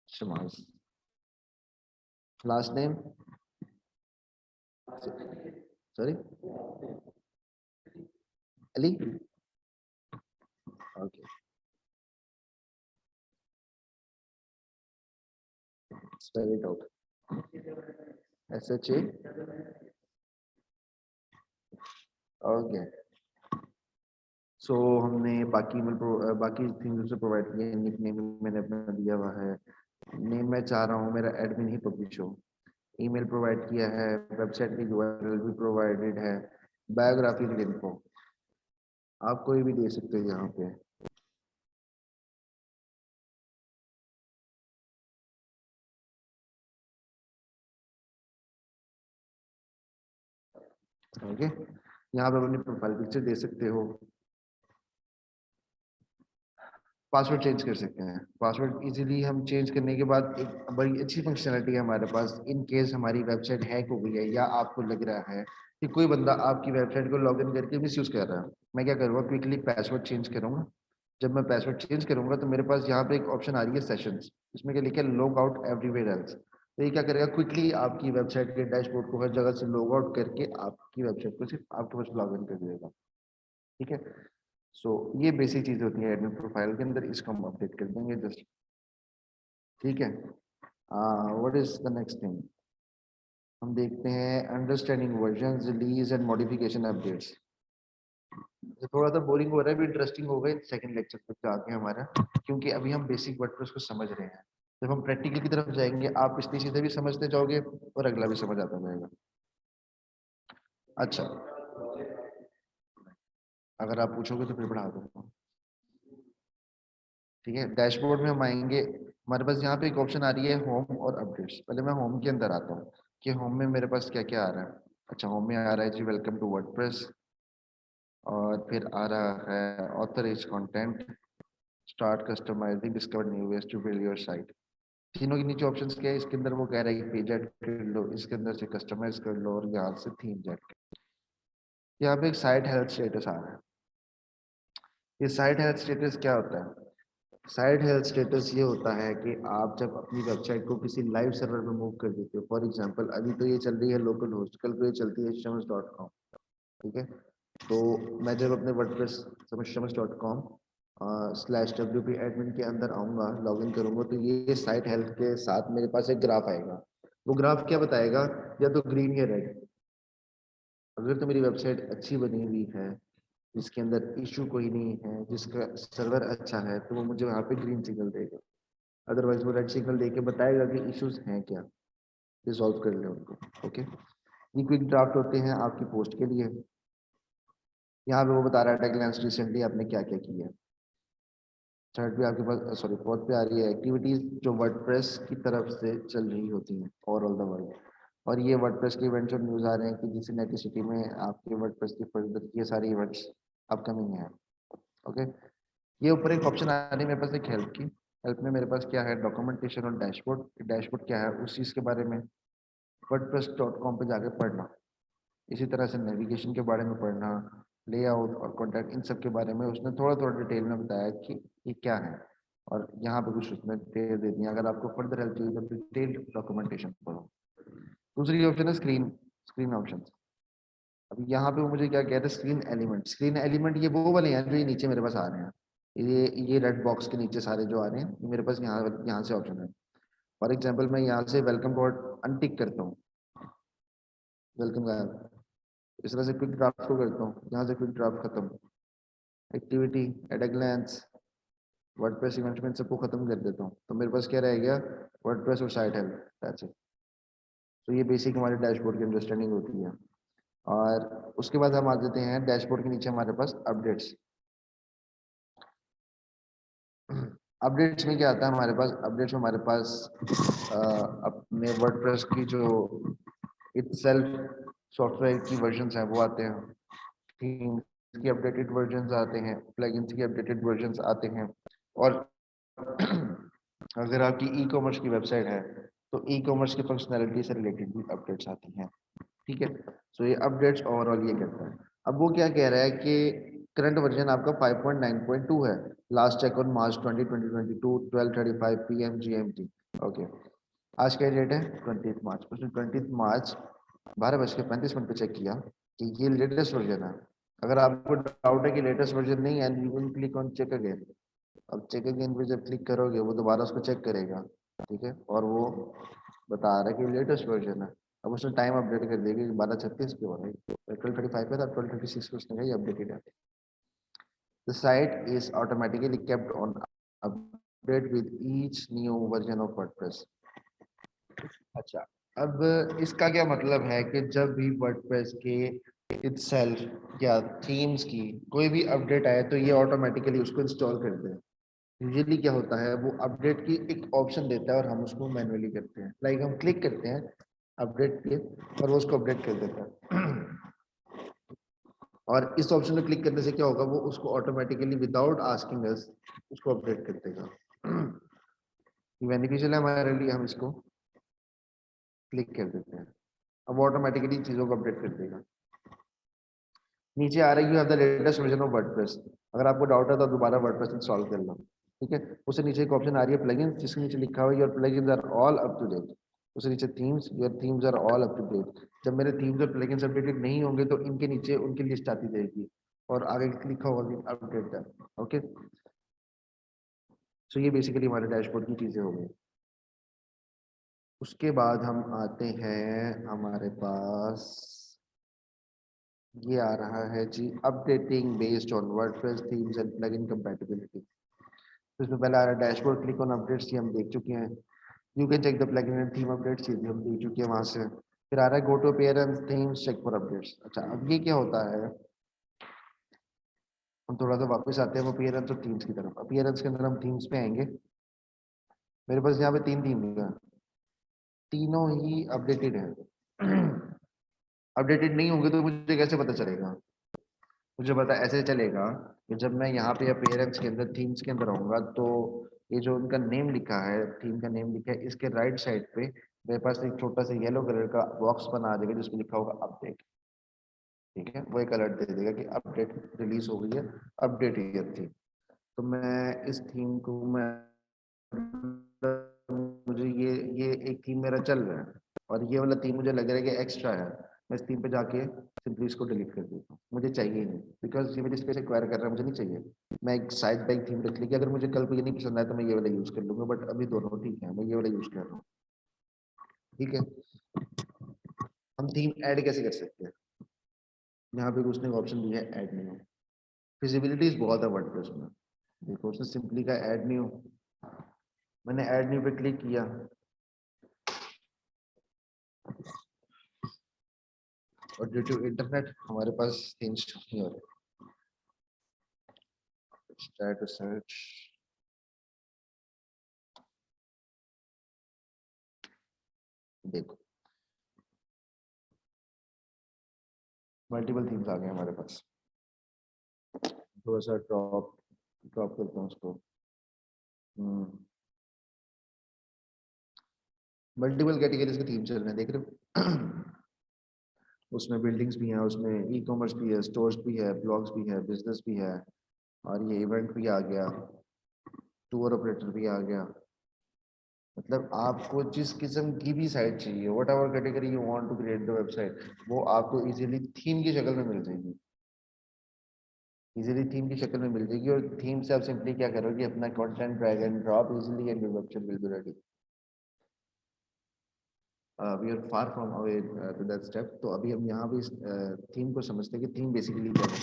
Shamas. Last name, sorry, Ali. Okay, spell it out, SHA। Okay, so हमने बाकी बाकी थिंग्स से प्रोवाइड किए। निक नेम मैंने अपना दिया हुआ है, नेम मैं चाह रहा हूँ मेरा एडमिन ही पब्लिश हो। ईमेल प्रोवाइड किया है, वेबसाइट की यूआरएल भी प्रोवाइडेड है, बायोग्राफिकल इन्फो आप कोई भी दे सकते हो यहाँ पे। ओके, यहाँ पे अपनी प्रोफाइल पिक्चर दे सकते हो। पासवर्ड चेंज कर सकते हैं, पासवर्ड इजीली हम चेंज करने के बाद एक बड़ी अच्छी फंक्शनलिटी है हमारे पास। इन केस हमारी वेबसाइट हैक हो गई है या आपको लग रहा है कि कोई बंदा आपकी वेबसाइट को लॉगिन करके मिस यूज कर रहा है, मैं क्या करूँगा, क्विकली पासवर्ड चेंज करूंगा। जब मैं पासवर्ड चेंज करूंगा तो मेरे पास यहाँ पे एक ऑप्शन आ रही है सेशंस, इसमें क्या लिखा है, लॉग आउट एवरीवेयर एल्स। तो ये क्या करेगा, क्विकली आपकी वेबसाइट के डैशबोर्ड को हर जगह से लॉग आउट करके आपकी वेबसाइट को सिर्फ आपके पास लॉग इन कर देगा, ठीक है। सो ये बेसिक चीज होती है एडमिन प्रोफाइल के अंदर, इसको हम अपडेट कर देंगे जस्ट, ठीक है। What is the next thing, हम देखते हैं understanding version release and modification updates. थोड़ा सा बोरिंग हो रहा है, भी इंटरेस्टिंग होगा इन सेकंड लेक्चर तक जाके हमारा, क्योंकि अभी हम बेसिक वर्डप्रेस को समझ रहे हैं। जब हम प्रैक्टिकल की तरफ जाएंगे आप पिछली चीजें भी समझते जाओगे और अगला भी समझ आता जाएगा। अच्छा, अगर आप पूछोगे तो फिर बढ़ा दूंगा, ठीक है। डैशबोर्ड में हम आएंगे, हमारे पास यहाँ पे एक ऑप्शन आ रही है होम और अपडेट्स। पहले मैं होम के अंदर आता हूँ कि होम में मेरे पास क्या क्या आ रहा है। अच्छा, होम में आ रहा है जी वेलकम टू वर्डप्रेस, और फिर आ रहा है author is content, start customizing, discover new ways to build your site. तीनों के नीचे ऑप्शंस क्या है, इसके अंदर वो कह रहा है कि पेज ऐड कर लो, इसके अंदर से कस्टमाइज कर लो, और यहाँ से थीम ऐड कर लो। यहाँ पे एक साइट हेल्थ स्टेटस आ रहा है। ये साइट हेल्थ स्टेटस क्या होता है, साइट हेल्थ स्टेटस ये होता है कि आप जब अपनी वेबसाइट को किसी लाइव सर्वर पे मूव कर देते हो, फॉर एग्जांपल अभी तो ये चल रही है लोकल होस्ट, कल को ये चलती है shams.com, ठीक है। तो मैं जब अपने वर्डप्रेस shams.com /wp एडमिन के अंदर आऊंगा, लॉगिन करूंगा, तो ये साइट हेल्थ के साथ मेरे पास एक ग्राफ आएगा। वो ग्राफ क्या बताएगा, या तो ग्रीन या रेड। अगर तो मेरी वेबसाइट अच्छी बनी हुई है, जिसके अंदर इशू कोई नहीं है, जिसका सर्वर अच्छा है, तो वो मुझे वहाँ पे ग्रीन सिग्नल देगा। अदरवाइज वो रेड सिग्नल देके बताएगा कि इश्यूज हैं क्या, रिजॉल्व कर ले उनको, ओके। ये क्विक ड्राफ्ट होते हैं आपकी पोस्ट के लिए। यहाँ पे वो बता रहा है टेगलाइंस रिसेंटली आपने क्या क्या किया है। थर्ड पे आपके पास, सॉरी, फोर्थ पे आ रही है एक्टिविटीज जो वर्डप्रेस की तरफ से चल रही होती हैं ओवरऑल द वर्ल्ड। और ये वर्डप्रेस के इवेंट्स और न्यूज़ आ रहे हैं कि जिस सिटी में आपके वर्डप्रेस की फर्दर ये सारे इवेंट्स अपकमिंग हैं। ओके, ये ऊपर एक ऑप्शन आ रही है मेरे पास एक हेल्प की। हेल्प में मेरे पास क्या है, डॉक्यूमेंटेशन और डैशबोर्ड। डैशबोर्ड क्या है, उस चीज़ के बारे में wordpress.com पे जाके पढ़ना। इसी तरह से नेविगेशन के बारे में पढ़ना, लेआउट और कॉन्टैक्ट, इन सब के बारे में उसने थोड़ा थोड़ा डिटेल में बताया कि ये क्या है, और यहाँ पे कुछ उसमें डिटेल दे दी है। अगर आपको फर्दर हेल्प चाहिए तो डिटेल डॉक्यूमेंटेशन पढ़ो। दूसरी ऑप्शन है स्क्रीन स्क्रीन ऑप्शन। अब यहाँ पे वो मुझे क्या कहते हैं, स्क्रीन एलिमेंट। स्क्रीन एलिमेंट ये वो वाले हैं जो ये नीचे मेरे पास आ रहे हैं, ये रेड बॉक्स के नीचे सारे जो आ रहे हैं, ये मेरे पास यहाँ से ऑप्शन है। फॉर एग्जाम्पल मैं यहाँ से वेलकम डॉट अनटिक करता हूँ, वेलकम का इस तरह से क्विक ड्राफ्ट को करता हूँ, यहाँ से क्विक ड्राफ्ट खत्म, activity, at a glance, WordPress event में सबको खत्म कर देता हूँ, तो मेरे पास क्या रह गया, वर्डप्रेस और साइट हेल्प, दैट्स इट। तो ये बेसिक हमारे डैशबोर्ड की अंडरस्टैंडिंग होती है। और उसके बाद हम आ जाते हैं डैशबोर्ड के नीचे हमारे पास अपडेट्स। अपडेट्स में क्या आता है हमारे पास, अपडेट्स में हमारे पास अपने वर्डप्रेस की जो इटसेल्फ सॉफ्टवेयर की वर्जन्स हैं वो आते हैं, थीम्स की अपडेटेड वर्जन्स आते हैं, प्लगइन्स की अपडेटेड वर्जन्स आते हैं। और अगर आपकी ई कॉमर्स की वेबसाइट है तो ई कॉमर्स की फंक्शनैलिटी से रिलेटेड भी अपडेट्स आती हैं। ठीक है, सो ये अपडेट्स ओवरऑल ये कहता है। अब वो क्या कह रहा है कि करंट वर्जन आपका 5.9.2 है, last check on March 2022 12:35 PM GMT। ओके, आज क्या डेट है, 20 मार्च। उसने 20 मार्च 12:35 पे चेक किया कि ये लेटेस्ट वर्जन है। अगर आपको डाउट है कि लेटेस्ट वर्जन नहीं है, you will click on check again. अब चेक अगेन पे जब क्लिक करोगे वो दोबारा उसको चेक करेगा, ठीक है, और वो बता रहा है कि लेटेस्ट वर्जन है। अब उसने टाइम अपडेट कर दिया कि 12:36 पे हो रहा है, 12:35 पे था, 12:36 पे उसने कहा ये अपडेटेड है। The site is automatically kept on update with each new version of WordPress। अच्छा, अब इसका क्या मतलब है कि जब भी वर्डप्रेस के इटसेल्फ या थीम्स की कोई भी अपडेट आए तो ये ऑटोमेटिकली उसको इंस्टॉल करते हैं। यूजुअली क्या होता है, वो अपडेट की एक ऑप्शन देता है और हम उसको मैन्युअली करते हैं, लाइक हम क्लिक करते हैं अपडेट पे और वो उसको अपडेट कर देता है। और इस ऑप्शन पे क्लिक करने से क्या होगा, वो उसको ऑटोमेटिकली विदाउट आस्किंग अस उसको अपडेट कर देगा। बेनिफिशियल है हमारे लिए, हम इसको क्लिक कर देते हैं, अब ऑटोमेटिकली चीजों को अपडेट कर देगा। नीचे आ रही है the latest version of WordPress. अगर आपको डाउट है तो दोबारा वर्डप्रेस इंस्टॉल कर लो, ठीक है। उससे नीचे एक ऑप्शन आ रही है प्लगइन्स, जिसके नीचे लिखा हुआ है your plugins are all up to date. उससे नीचे themes, your themes are all up to date. जब मेरे थीम्स और प्लगइन्स अपडेटेड नहीं होंगे तो इनके नीचे उनकी लिस्ट आती जाएगी और आगे लिखा होगा कि अपडेट दैट। ओके, सो ये बेसिकली हमारे डैशबोर्ड की चीजें हो गई। उसके बाद हम आते हैं हमारे पास, ये आ रहा है जी updating based on WordPress themes and plugin compatibility. तो इसमें पहले आ रहा है डैशबोर्ड, क्लिक ऑन अपडेट्स, ये हम देख चुके हैं। You can check the plugin and theme updates, ये भी हम देख चुके हैं वहां से। फिर आ रहा है go to appearance themes check for updates. अच्छा, अब ये क्या होता है, हम थोड़ा सा वापस आते हैं अपीयरेंस और थीम्स की तरफ। अपीयरेंस के अंदर हम थीम्स पे आएंगे। मेरे पास यहाँ पे तीन थीम है, तीनों ही अपडेटेड है। अपडेटेड नहीं होंगे तो मुझे कैसे पता चलेगा, मुझे पता ऐसे चलेगा कि जब मैं यहाँ पे अपीयरेंस के अंदर थीम्स के अंदर आऊंगा तो ये जो उनका नेम लिखा है, थीम का नेम लिखा है, इसके राइट साइड पे मेरे पास एक छोटा सा येलो कलर का बॉक्स बना देगा जिसमें लिखा होगा अपडेट। ठीक है, वो एक अलर्ट दे देगा कि अपडेट रिलीज हो गई है, अपडेट ईयर थी। तो मैं इस थीम को मैं, मुझे ये एक थीम मेरा चल रहा है और ये वाला थीम मुझे लग रहा है कि एक्स्ट्रा है, मैं इस थीम पे जाके सिंपली इसको डिलीट कर देता हूँ, मुझे चाहिए ही नहीं, बिकॉज ये मेरी स्पेस एक्वायर कर रहा है, मुझे नहीं चाहिए। मैं एक साइड बाई थीम रख ली कि अगर मुझे कल को ये नहीं पसंद आया तो मैं ये वाला यूज कर लूंगा, बट अभी दोनों ठीक है, मैं ये वाला यूज कर रहा हूँ। ठीक है, हम थीम ऐड कैसे कर सकते हैं, यहाँ पे उसने ऑप्शन दिया है ऐड न्यू। फिजिबिलिटीज बहुत है वर्डप्रेस में, देखो उसने सिंपली का ऐड न्यू, मैंने ऐड न्यू पे क्लिक किया और ड्यू टू इंटरनेट हमारे पास थीम्स नहीं हो रहे। ट्राई टू सर्च, देखो मल्टीपल थीम्स आ गए हमारे पास। थोड़ा सा ड्रॉप ड्रॉप करता हूँ उसको। मल्टीपल कैटेगरीज के थीम चल रहे हैं, देख रहे हो। उसमें बिल्डिंग्स भी हैं, उसमें ई कॉमर्स भी है, स्टोर्स भी है, ब्लॉग्स भी है, बिजनेस भी है, और ये इवेंट भी आ गया, टूर ऑपरेटर भी आ गया। मतलब आपको जिस किस्म की भी साइट चाहिए, whatever category you want to create the website, वो आपको इजीली थीम की शक्ल में मिल जाएगी। इजीली थीम की शक्ल में मिल जाएगी, और थीम से आप सिंपली क्या करोगे, अपना content drag and drop easily and your website will be ready. We are far from away to that step. तो अभी हम यहाँ भी थीम को समझते हैं कि थीम बेसिकली क्या है।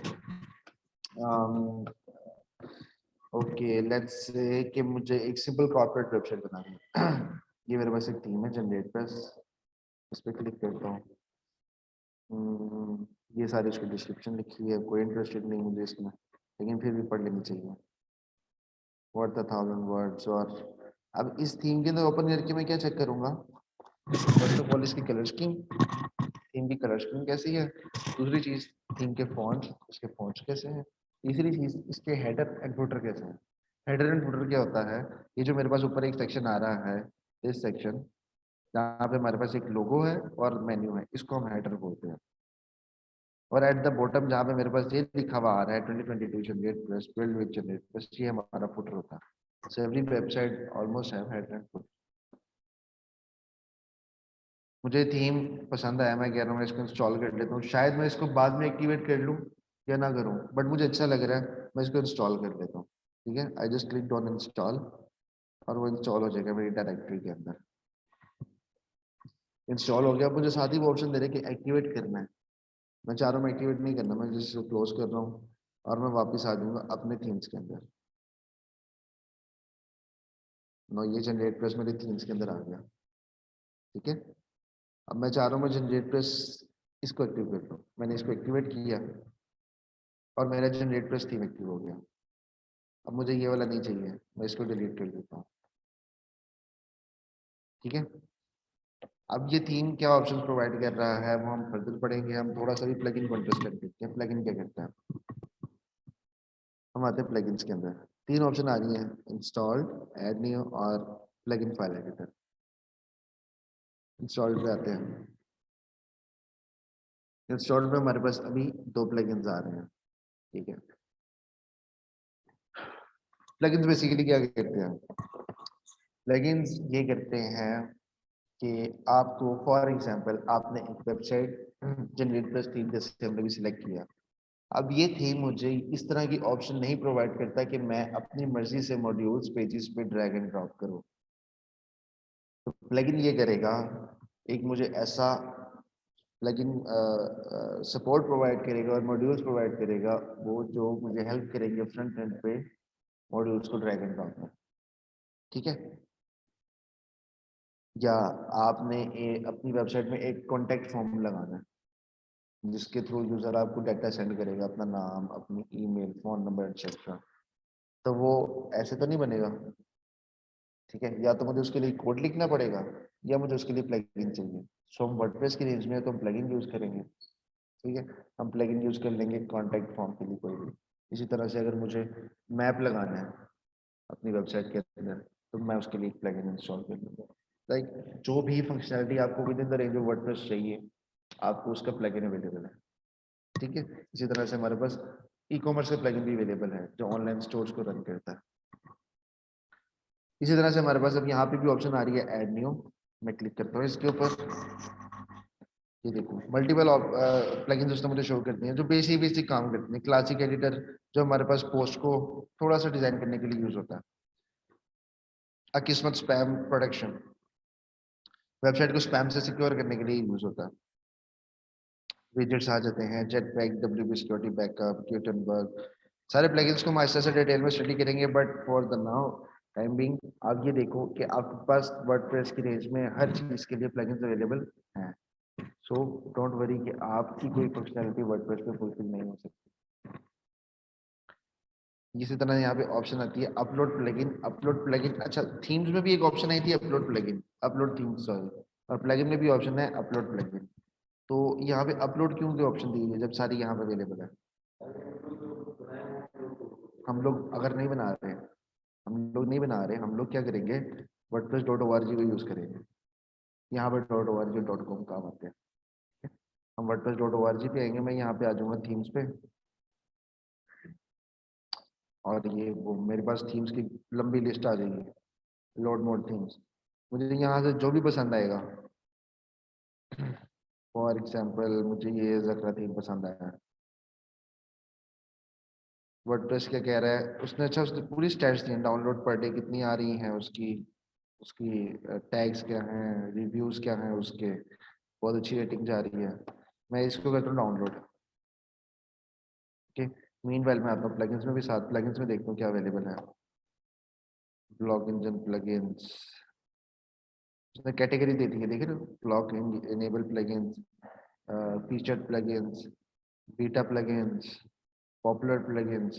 ओके, लेट्स से कि मुझे एक सिंपल कॉर्पोरेट वेबसाइट बनानी है। ये मेरे पास एक थीम है जनरेट प्लस, इस पर क्लिक करता हूँ। ये सारी इसकी डिस्क्रिप्शन लिखी है, कोई इंटरेस्टेड नहीं मुझे इसमें, लेकिन फिर भी पढ़ लेनी चाहिए। Worth 1000 words. और अब इस थीम के अंदर ओपन करके मैं क्या चेक करूंगा, फर्स्ट ऑफ ऑल इसकी कलर स्कीम, थीम की कलर स्कीम कैसी है। दूसरी चीज, थीम के फॉन्ट, इसके फॉन्ट्स कैसे हैं। तीसरी चीज, इसके हेडर एंड फुटर कैसे हैं। हेडर एंड फुटर क्या होता है, ये जो मेरे पास ऊपर एक सेक्शन आ रहा है, इस सेक्शन जहाँ पे हमारे पास एक लोगो है और मेन्यू है, इसको हम हेडर बोलते हैं। और एट द बॉटम जहाँ पे मेरे पास ये लिखा हुआ आ रहा है 2022 generate plus build with generate plus, ये हमारा फुटर होता है। So every website almost have header and footer. मुझे थीम पसंद आया, मैं कह रहा हूँ मैं इसको इंस्टॉल कर लेता हूँ, शायद मैं इसको बाद में एक्टिवेट कर लूँ या ना करूँ, बट मुझे अच्छा लग रहा है, मैं इसको इंस्टॉल कर लेता हूँ। ठीक है, I just click on install, और वो इंस्टॉल हो जाएगा मेरी डायरेक्टरी के अंदर। इंस्टॉल हो गया। मुझे साथ ही वो ऑप्शन दे रहे हैं कि एक्टिवेट करना है। मैं चाह रहा हूँ एक्टिवेट नहीं करना, मैं जिसको क्लोज कर रहा हूँ, और मैं वापस आ जाऊंगा अपने थीम्स के अंदर। नो, ये जनरेट प्लस मेरे थीम्स के अंदर आ गया। ठीक है, अब मैं चाह रहा हूँ मैं जनरेट प्लस इसको एक्टिव कर लूँ। मैंने इसको एक्टिवेट किया और मेरा जनरेट प्लस थीम एक्टिव हो गया। अब मुझे ये वाला नहीं चाहिए, मैं इसको डिलीट कर देता हूँ। ठीक है, अब ये थीम क्या ऑप्शंस प्रोवाइड कर रहा है वो हम फर्दर पढ़ेंगे। हम थोड़ा सा भी प्लगइन को अंडरस्टैंड करते हैं। प्लगइन क्या करता है, हम आते हैं प्लगइन्स के अंदर। तीन ऑप्शन आ रही हैं, इंस्टॉल्ड, ऐड न्यू और प्लगइन फाइल एडिटर। इंस्टॉल्ड पे आते हैं। इंस्टॉल्ड पे हमारे पास अभी दो प्लगइन्स आ रहे हैं। ठीक है, प्लगइन्स बेसिकली क्या करते हैं, प्लगइन्स ये करते हैं कि आपको फॉर एग्जांपल आपने एक वेबसाइट जनरेट प्लस थीम जैसे हमने भी सिलेक्ट किया। अब ये थीम मुझे इस तरह की ऑप्शन नहीं प्रोवाइड करता कि मैं अपनी मर्जी से मॉड्यूल्स पेजेस पे ड्रैग एंड ड्रॉप करूं। तो प्लगइन ये करेगा, एक मुझे ऐसा प्लगइन सपोर्ट प्रोवाइड करेगा और मॉड्यूल्स प्रोवाइड करेगा, वो जो मुझे हेल्प करेंगे फ्रंट एंड पे मॉड्यूल्स को ड्रैग एंड ड्रॉप में। ठीक है, या आपने अपनी वेबसाइट में एक कॉन्टेक्ट फॉर्म लगाना है जिसके थ्रू यूजर आपको डाटा सेंड करेगा, अपना नाम, अपनी ईमेल, फोन नंबर एक्सेट्रा। तो वो ऐसे तो नहीं बनेगा। ठीक है, या तो मुझे उसके लिए कोड लिखना पड़ेगा, या मुझे उसके लिए प्लगइन चाहिए। सो हम वर्डप्रेस की रेंज में तो हम प्लगइन यूज करेंगे। ठीक है, हम प्लगइन यूज कर लेंगे कॉन्टैक्ट फॉर्म के लिए कोई भी। इसी तरह से अगर मुझे मैप लगाना है अपनी वेबसाइट के अंदर, तो मैं उसके लिए प्लगइन इंस्टॉल कर लूंगा। लाइक जो भी फंक्शनलिटी आपको with in the range of WordPress चाहिए, आपको उसका प्लगइन अवेलेबल है। ठीक है, इसी तरह से हमारे पास ई कॉमर्स का प्लगइन भी अवेलेबल है जो ऑनलाइन स्टोर्स को रन करता है। इसी तरह से हमारे पास अब यहाँ पे भी ऑप्शन आ रही है ऐड न्यू। मैं क्लिक करता हूँ इसके ऊपर। ये देखो मल्टीपल प्लगइन्स उसने मुझे शो करती हैं जो बेसिक बेसिक काम करते हैं। क्लासिक एडिटर जो हमारे पास पोस्ट को थोड़ा सा डिजाइन करने के लिए यूज होता है। अकिस्मत स्पैम प्रोटेक्शन, वेबसाइट को स्पैम से सिक्योर करने के लिए यूज होता है। विजेट्स आ जाते हैं, Jetpack, WP security backup, Gutenberg, सारे प्लगइन्स को हम आहिस्ता से डिटेल में स्टडी करेंगे। But for the now time being आप ये देखो कि आपके पास वर्डप्रेस की रेंज में हर चीज के लिए प्लगइन्स अवेलेबल हैं। सो डोंट वरी कि आपकी कोई फंक्शनैलिटी वर्डप्रेस पे फुलफिल नहीं हो सकती। इसी तरह यहाँ पे ऑप्शन आती है अपलोड प्लगइन। अपलोड प्लगइन, अच्छा थीम्स में भी एक ऑप्शन आई थी upload plugin, upload themes sorry, और प्लगइन में भी ऑप्शन है अपलोड प्लगइन। तो यहाँ पे अपलोड क्यों की ऑप्शन दी हुई है जब सारी यहाँ पे अवेलेबल है? हम लोग अगर नहीं बना रहे, हम लोग क्या करेंगे, wordpress.org को यूज करेंगे। यहाँ पे .org.com काम आते हैं। हम wordpress.org पे आएंगे, मैं यहाँ पे आ जाऊंगा थीम्स पे, और ये वो मेरे पास थीम्स की लंबी लिस्ट आ जाएगी, लोड मोड थीम्स। मुझे यहाँ से जो भी पसंद आएगा, फॉर एग्जाम्पल मुझे ये जकरा थीम पसंद आया, वर्डप्रेस क्या कह रहा है उसने, अच्छा उसने पूरी स्टैट्स दी, डाउनलोड पर डे कितनी आ रही हैं उसकी, उसकी टैग्स क्या हैं, रिव्यूज क्या हैं उसके, बहुत अच्छी रेटिंग जा रही है। मैं इसको करता हूँ डाउनलोड। ओके, मीनवाइल मैं आता हूँ प्लगइन्स में भी, साथ प्लगइन्स में देखता हूँ क्या अवेलेबल है। ब्लॉग इंजन प्लगइन्स, उसने कैटेगरी दे दी है, देख रहे हो, blog enable plugins, featured plugins, beta plugins, popular plugins.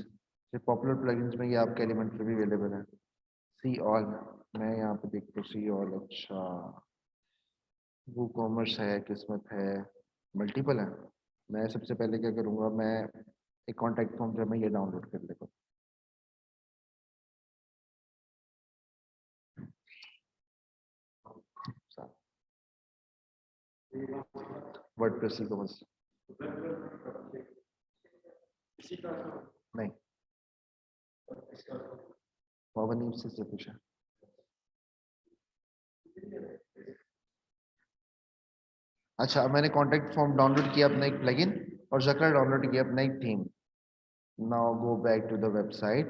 ये पॉपुलर प्लगइन्स में ये आपके एलिमेंट पे भी अवेलेबल है। सी ऑल, मैं यहाँ पे देखता हूँ सी ऑल, अच्छा वो कॉमर्स है, किस्मत है, मल्टीपल है। मैं सबसे पहले क्या करूँगा, मैं एक कॉन्टैक्ट फॉर्म जो मैं ये डाउनलोड कर लेता हूँ, वर्डप्रेस ई कॉमर्स। नहीं, पवन से पूछा। अच्छा, अब मैंने कॉन्टैक्ट फॉर्म डाउनलोड किया अपना एक प्लगइन, और जकरा डाउनलोड किया अपना एक theme. Now go back to the website.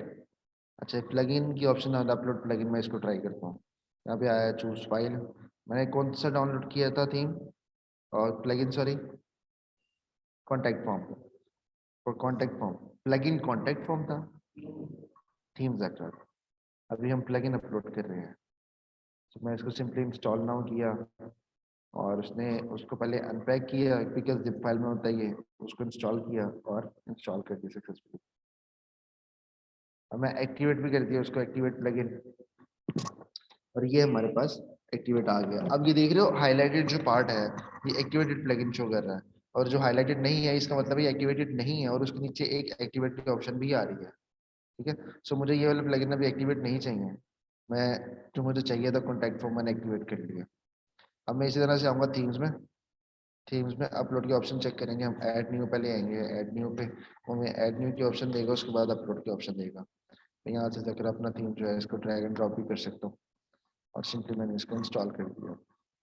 अच्छा, प्लगइन की ऑप्शन है, अपलोड प्लगइन, मैं इसको ट्राई करता हूँ। यहाँ पे आया चूज फाइल, मैंने कौन सा डाउनलोड किया था थीम और प्लगइन, सॉरी, कॉन्टैक्ट फॉर्म, और contact form plugin contact form था, थीम जकरा। अभी हम प्लगइन अपलोड कर रहे हैं, तो मैं इसको सिंपली इंस्टॉल नाउ किया, और उसने उसको पहले अनपैक किया बिकॉज जिप फाइल में होता है ये, उसको इंस्टॉल किया और इंस्टॉल कर दिया सक्सेसफुली। अब मैं एक्टिवेट भी कर दिया उसको, एक्टिवेट प्लगइन, और ये हमारे पास एक्टिवेट आ गया। अब ये देख रहे हो हाईलाइटेड जो पार्ट है, ये एक्टिवेटेड प्लगइन शो कर रहा है, और जो हाईलाइटेड नहीं है इसका मतलब ये एक्टिवेटेड नहीं है, और उसके नीचे एक एक्टिवेट की ऑप्शन भी आ रही है। ठीक है, सो मुझे ये वाला प्लगइन अभी एक्टिवेट नहीं चाहिए, मैं जो मुझे चाहिए था कॉन्टैक्ट फॉर्म मैंने एक्टिवेट कर लिया। अब मैं इसी तरह से आऊँगा थीम्स में, थीम्स में अपलोड के ऑप्शन चेक करेंगे हम, ऐड न्यू पहले आएंगे, ऐड न्यू पे वो हमें ऐड न्यू की ऑप्शन देगा, उसके बाद अपलोड के ऑप्शन देगा। मैं यहाँ से जाकर अपना थीम जो है इसको ड्रैग एंड ड्रॉप भी कर सकता हूँ, और सिंपली मैंने इसको इंस्टॉल कर दिया।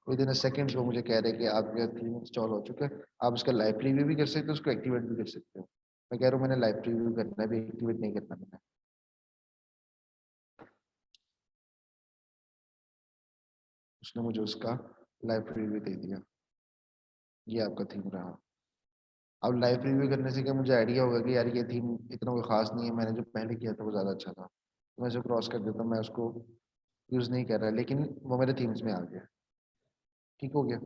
विद इन सेकेंड्स वो मुझे कह रहे हैं कि आपका थीम इंस्टॉल हो चुका है, आप उसका लाइव प्रीव्यू भी कर सकते हो, उसको एक्टिवेट भी कर सकते हो। मैं कह रहा हूँ मैंने लाइव प्रीव्यू करना है, भी एक्टिवेट नहीं करना मैंने। उसने मुझे उसका लाइव प्रीव्यू दे दिया, ये आपका थीम रहा। अब लाइव रिव्यू करने से क्या मुझे आइडिया होगा कि यार ये थीम इतना कोई खास नहीं है, मैंने जो पहले किया था वो ज़्यादा अच्छा था, तो मैं इसे क्रॉस कर देता हूँ, मैं उसको यूज़ नहीं कर रहा, लेकिन वो मेरे थीम्स में आ गया। ठीक हो गया,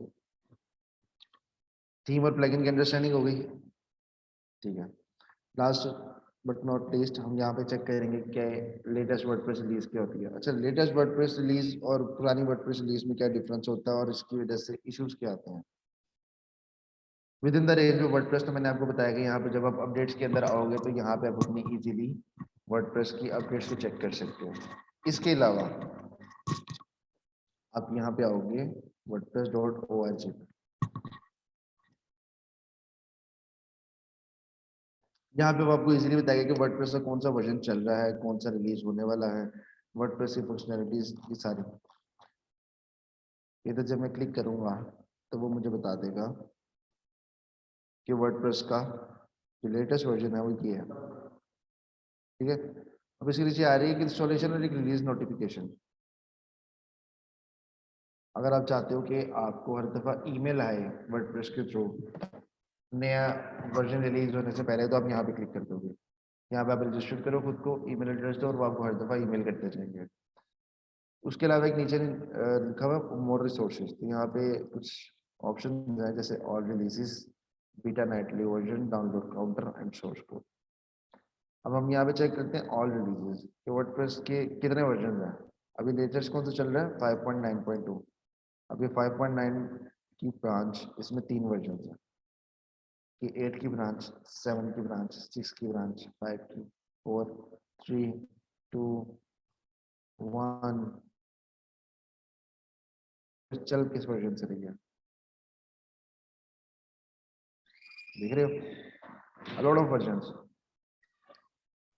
थीम और प्लगइन की अंडरस्टैंडिंग हो गई। ठीक है, लास्ट बट नॉट लीस्ट हम यहाँ पे चेक करेंगे क्या लेटेस्ट वर्डप्रेस रिलीज क्या होती है। अच्छा, लेटेस्ट वर्डप्रेस रिलीज और पुरानी वर्डप्रेस रिलीज में क्या डिफरेंस होता है और इसकी वजह से इश्यूज क्या आते हैं। With in the range of WordPress, तो मैंने आपको बताया कि यहाँ पे जब आप अपडेट्स के अंदर आओगे तो यहाँ पे आप अपनी इजीली वर्डप्रेस की अपडेट्स को चेक कर सकते हो। इसके अलावा आप यहाँ पे आओगे wordpress.org, यहाँ पे वो आपको इजीली बताएगा कि वर्डप्रेस का कौन सा वर्जन चल रहा है, कौन सा रिलीज होने वाला है, वर्डप्रेस की फंक्शनैलिटीज की सारी। ये तो जब मैं क्लिक करूंगा तो वो मुझे बता देगा कि वर्डप्रेस का जो लेटेस्ट वर्जन है वो ये है। ठीक है, अब इसके नीचे आ रही है कि इंस्टॉलेशन और एक रिलीज नोटिफिकेशन। अगर आप चाहते हो कि आपको हर दफा ईमेल आए वर्डप्रेस के थ्रू नया वर्जन रिलीज होने से पहले, तो आप यहाँ पे क्लिक कर दोगे। यहाँ पे आप रजिस्टर करो खुद को, ईमेल एड्रेस दो, और वो आपको हर दफा ईमेल करते जाएंगे। उसके अलावा एक नीचे लिखा हुआ मोर रिसोर्सेज, तो यहाँ पे कुछ ऑप्शन है जैसे all releases, beta Knightley version, download counter and source code. अब हम यहाँ पे चेक करते हैं ऑल रिलीजेस कि वर्डप्रेस के कितने वर्जन हैं। अभी लेटेस्ट कौन सा चल रहा है, 5.9.2। अभी 5.9 की ब्रांच, इसमें 3 वर्जन है कि 8 की ब्रांच, 7 की ब्रांच, 6 की ब्रांच, 5 की, 4, 3, 2, 1। चल किस वर्जन से रही है देख रहे हो? A lot of versions,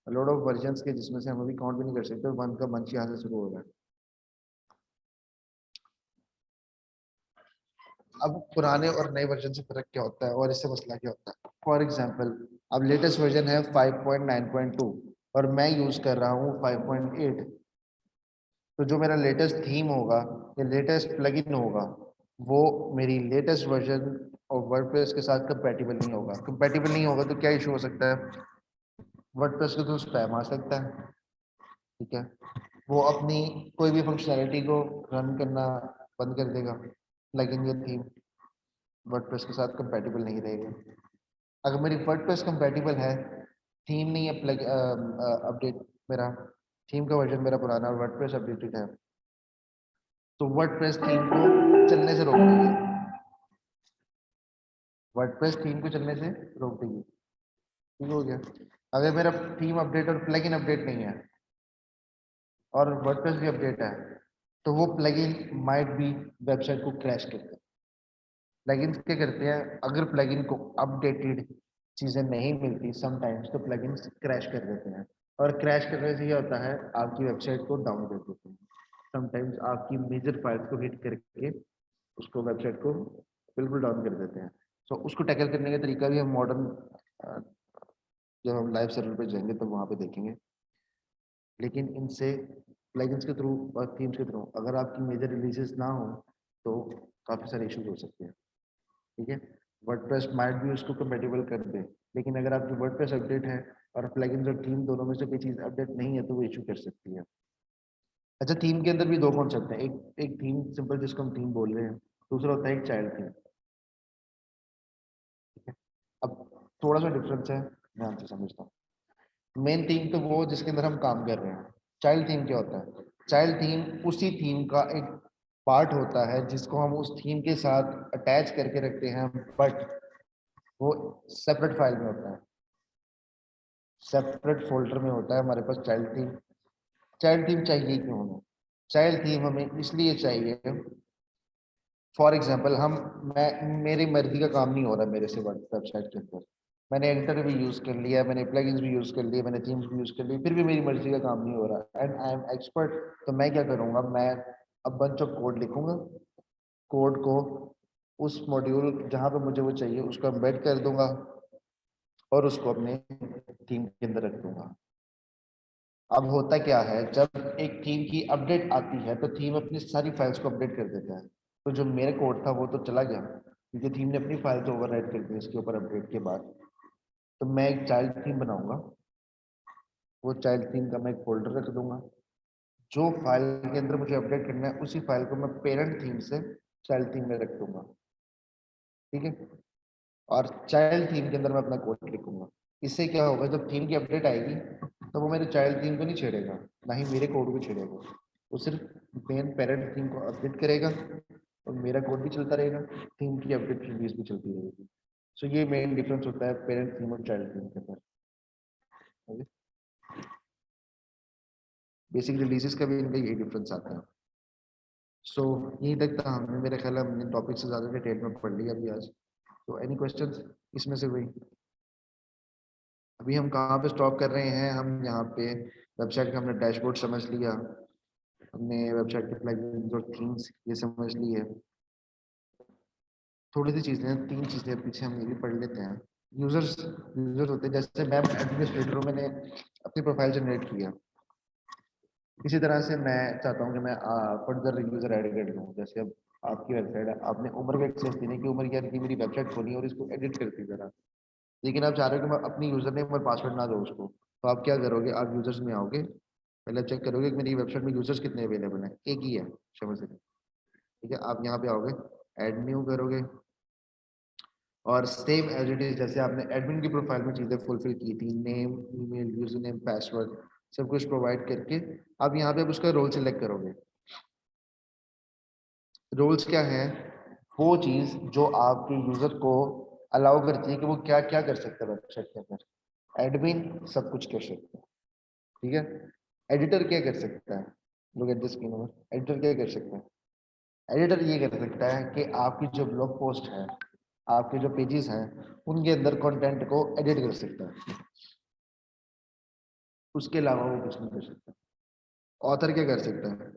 a lot of versions के जिसमें से हम अभी काउंट भी नहीं कर सकते। वन का बंच यहाँ से शुरू हो रहा है। अब पुराने और नए वर्जन से फर्क क्या होता है और इससे मसला क्या होता है? फॉर एग्जाम्पल, अब लेटेस्ट वर्जन है 5.9.2 और मैं यूज कर रहा हूँ 5.8। तो जो मेरा लेटेस्ट थीम होगा या लेटेस्ट प्लगइन होगा वो मेरी लेटेस्ट वर्जन और वर्डप्रेस के साथ कंपैटिबल नहीं होगा। कंपैटिबल नहीं होगा तो क्या इशू हो सकता है? वर्डप्रेस को तो स्पैम आ सकता है, ठीक है। वो अपनी कोई भी फंक्शनैलिटी को रन करना बंद कर देगा, प्लगइन या थीम वर्डप्रेस के साथ कंपैटिबल नहीं रहेगा। अगर मेरी वर्डप्रेस कंपैटिबल है, थीम नहीं है, प्लग अपडेट, मेरा थीम का वर्जन मेरा पुराना और वर्डप्रेस अपडेटेड है, तो वर्डप्रेस थीम को चलने से रोक देगी। वर्डप्रेस थीम को चलने से रोक देगी, ठीक हो गया। अगर मेरा थीम अपडेट और प्लगइन अपडेट नहीं है और वर्डप्रेस भी अपडेट है, तो वो प्लगइन माइट बी वेबसाइट को क्रैश करते हैं। प्लगइन्स क्या करते हैं? अगर प्लगइन को अपडेटेड चीजें नहीं मिलती समटाइम्स, तो प्लगइन्स क्रैश कर देते हैं। और क्रैश करने से ये होता है आपकी वेबसाइट को डाउन कर देते हैं। समटाइम्स आपकी मेजर फाइल्स को हिट करके उसको वेबसाइट को बिल्कुल डाउन कर देते हैं। तो उसको टैकल करने का तरीका भी हम मॉडर्न, जब हम लाइव सर्वर पे जाएंगे तो वहाँ पे देखेंगे। लेकिन इनसे प्लगइन्स के थ्रू और थीम्स के थ्रू अगर आपकी मेजर रिलीजेस ना हो तो काफ़ी सारे इश्यूज हो सकते हैं, ठीक है। वर्डप्रेस माइट भी उसको कंपेटेबल कर दे, लेकिन अगर आपकी वर्डप्रेस अपडेट है और प्लगइन्स और थीम दोनों में से कोई चीज़ अपडेट नहीं है तो वो इशू कर सकती है। अच्छा, थीम के अंदर भी दो कॉन्सेप्ट है, एक एक थीम सिंपल जिसको हम थीम बोल रहे हैं, दूसरा होता है एक चाइल्ड थीम। अब थोड़ा सा डिफरेंस है, ध्यान से समझता हूँ। मेन थीम तो वो जिसके अंदर हम काम कर रहे हैं। चाइल्ड थीम क्या होता है? चाइल्ड थीम उसी थीम का एक पार्ट होता है जिसको हम उस थीम के साथ अटैच करके रखते हैं, बट वो सेपरेट फाइल में होता है, सेपरेट फोल्डर में होता है हमारे पास चाइल्ड थीम। चाइल्ड थीम चाहिए क्यों हमें? चाइल्ड थीम हमें इसलिए चाहिए, फॉर एग्जाम्पल हम मैं मेरी मर्जी का काम नहीं हो रहा मेरे से वेबसाइट के अंदर, मैंने एडिटर भी यूज कर लिया, मैंने प्लगइन्स भी यूज कर लिए, मैंने थीम्स भी यूज कर लिए, फिर भी मेरी मर्जी का काम नहीं हो रहा एंड आई एम एक्सपर्ट। तो मैं क्या करूंगा? मैं अब बंच ऑफ कोड लिखूंगा, कोड को उस मॉड्यूल जहां पे मुझे वो चाहिए उसको एम्बेड कर दूंगा और उसको अपने थीम के अंदर रख दूंगा। अब होता क्या है, जब एक थीम की अपडेट आती है तो थीम अपनी सारी फाइल्स को अपडेट कर देता है। तो जो मेरा कोड था वो तो चला गया क्योंकि थीम ने अपनी फाइल्स ओवरराइट कर दी इसके ऊपर अपडेट के बाद। तो मैं एक चाइल्ड थीम बनाऊंगा, वो चाइल्ड थीम का मैं एक फोल्डर रख दूंगा, जो फाइल के अंदर मुझे अपडेट करना है उसी फाइल को मैं पेरेंट थीम से चाइल्ड थीम में रख दूंगा, ठीक है। और चाइल्ड थीम के अंदर मैं अपना कोड लिखूंगा। इससे क्या होगा, जब थीम की अपडेट आएगी तो वो मेरे चाइल्ड थीम को नहीं छेड़ेगा, ना ही मेरे कोड को छेड़ेगा। वो सिर्फ मेन पेरेंट थीम को अपडेट करेगा और मेरा कोड भी चलता रहेगा, थीम की अपडेट रिलीज भी चलती रहेगी। सो ये मेन डिफरेंस होता है पेरेंट थीम और चाइल्ड थीम के अंदर। बेसिक रिलीजेस का भी इनका यही डिफरेंस आता है। सो यही तक था, हमने मेरे ख्याल है हमने टॉपिक से ज़्यादा डिटेल में पढ़ लिया अभी आज। तो एनी क्वेश्चंस इसमें से कोई? अभी हम कहाँ पे स्टॉप कर रहे हैं? हम यहाँ पे वेबसाइट का हमने डैशबोर्ड समझ लिया, हमने वेबसाइट के प्लगइन्स और थीम्स ये समझ ली है। थोड़ी सी चीज़ें, 3 चीज़ें पीछे हम ये भी पढ़ लेते हैं। यूजर्स होते हैं, जैसे मैं एडमिनिस्ट्रेटर हूँ, मैंने अपनी प्रोफाइल जनरेट किया, इसी तरह से मैं चाहता हूँ कि मैं फर्दर यूजर ऐड कर लूँ। जैसे अब आपकी वेबसाइट है, आपने उम्र का एक्सेस देने की, उम्र क्या की मेरी वेबसाइट खोली और इसको एडिट कर दी जरा, लेकिन आप चाह रहे हो कि मैं अपनी यूजर नेम और पासवर्ड ना दो उसको, तो आप क्या करोगे? आप यूजर्स में आओगे, पहले चेक करोगे कि मेरी वेबसाइट में यूजर्स कितने अवेलेबल हैं, एक ही है क्षमा से, ठीक है। आप यहाँ पे आओगे, ऐड न्यू करोगे और सेम एज इट इज जैसे आपने एडमिन की प्रोफाइल में चीजें फुलफिल की थी, name, email, user name, password, सब कुछ प्रोवाइड करके आप यहाँ पे उसका रोल सिलेक्ट करोगे। रोल्स क्या है? वो चीज जो आपके यूजर को अलाउ करती है कि वो क्या क्या कर सकता है वेबसाइट के अंदर। एडमिन सब कुछ कर सकता है, ठीक है। एडिटर क्या कर सकता है, लोग at the screen over, editor क्या कर सकता है। एडिटर ये कर सकता है कि आपकी जो ब्लॉग पोस्ट है, आपके जो पेजेस हैं, उनके अंदर कंटेंट को एडिट कर सकता है। उसके अलावा वो कुछ नहीं कर सकता। ऑथर क्या कर सकता है,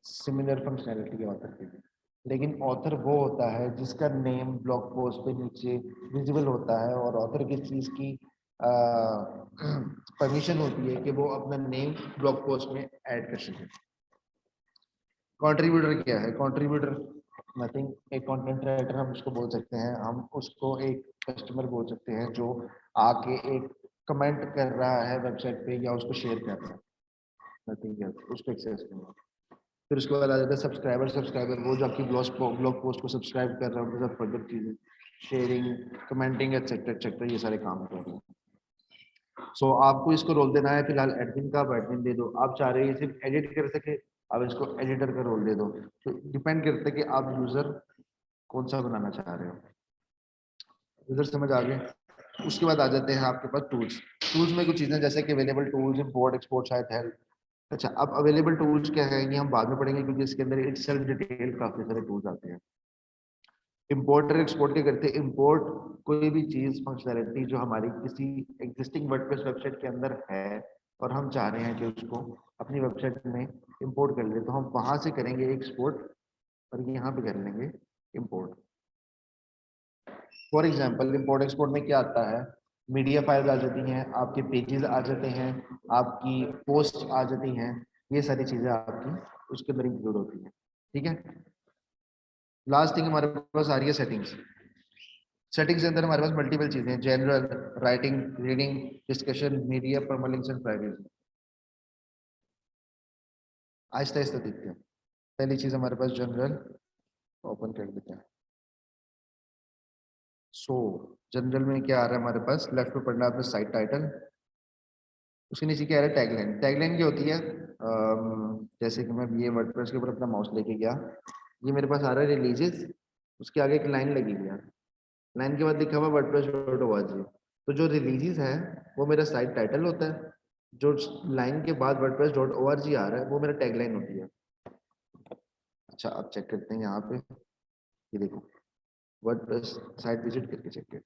सिमिलर फंक्शनैलिटी है ऑथर के लिए, लेकिन ऑथर वो होता है जिसका नेम ब्लॉग पोस्ट पे नीचे विजिबल होता है, और ऑथर किस चीज की परमिशन होती है कि वो अपना नेम ब्लॉग पोस्ट में ऐड कर सके। कंट्रीब्यूटर क्या है, कंट्रीब्यूटर नथिंग, एक कंटेंट राइटर हम उसको बोल सकते हैं, हम उसको एक कस्टमर बोल सकते हैं जो आके एक कमेंट कर रहा है वेबसाइट पे या उसको शेयर कर रहा है, नथिंग एल्स, उसको एक्सेस करना। फिर उसके बाद आ जाता है सब्सक्राइबर। सब्सक्राइबर वो जो आपकी ब्लॉग पोस्ट को सब्सक्राइब कर रहा है, उनके साथ फर्दर चीजें शेयरिंग, कमेंटिंग एक्सेट्रा एक्सेट्रा, ये सारे काम कर रहे हैं। सो आपको इसको रोल देना है फिलहाल एडमिन का, आप एडमिन दे दो। आप चाह रहे हैं सिर्फ एडिट कर सके, आप इसको एडिटर का रोल दे दो। तो डिपेंड करता है कि आप यूजर कौन सा बनाना चाह रहे हो। यूजर समझ आ गए। उसके बाद आ जाते हैं आपके पास टूल्स। टूल्स में कुछ चीजें जैसे कि अवेलेबल टूल्स, इंपोर्ट एक्सपोर्ट, शायद हेल्प। अच्छा, अब अवेलेबल टूल्स क्या है ये हम बाद में पढ़ेंगे, क्योंकि इसके अंदर इटसेल्फ डिटेल काफी सारे टूल्स आते हैं। इंपोर्टर एक्सपोर्ट क्या करते हैं, इंपोर्ट कोई भी चीज फंक्शनैलिटी जो हमारी किसी एग्जिस्टिंग वर्डप्रेस वेबसाइट के अंदर है और हम चाह रहे हैं कि उसको अपनी वेबसाइट में इंपोर्ट कर ले, तो हम वहां से करेंगे एक्सपोर्ट और यहाँ पे कर लेंगे import. For example import export में क्या आता है, मीडिया फाइल्स आ जाती हैं, आपके पेजेस आ जाते हैं, आपकी पोस्ट आ जाती हैं, ये सारी चीजें आपकी उसके अंदर इंक्लूड होती हैं, ठीक है। लास्ट थिंग हमारे पास आ रही है सेटिंग्स। सेटिंग्स के अंदर हमारे पास मल्टीपल चीजें हैं, general, writing, reading, discussion, media, permalinks and privacy. Aahista Aahista देखते हैं। पहली चीज हमारे पास जनरल, ओपन कर देते हैं। सो जनरल में क्या आ रहा है हमारे पास, लेफ्ट पे पढ़ना आपने साइट टाइटल, उसके नीचे क्या आ रहा है टैगलाइन। टैगलाइन क्या होती है, जैसे कि मैं ये वर्डप्रेस के ऊपर अपना माउस लेके गया, ये मेरे पास आ रहा है रिलीजेस, उसके आगे एक लाइन लगी हुई है, लाइन के बाद लिखा हुआ wordpress.org। तो जो रिलीजेस है वो मेरा साइट टाइटल होता है, जो लाइन के बाद wordpress.org आ रहा है वो मेरा टैगलाइन होती है। अच्छा, अब चेक करते हैं यहाँ पे, ये देखो वर्डप्रेस साइट विजिट करके चेक करते हैं।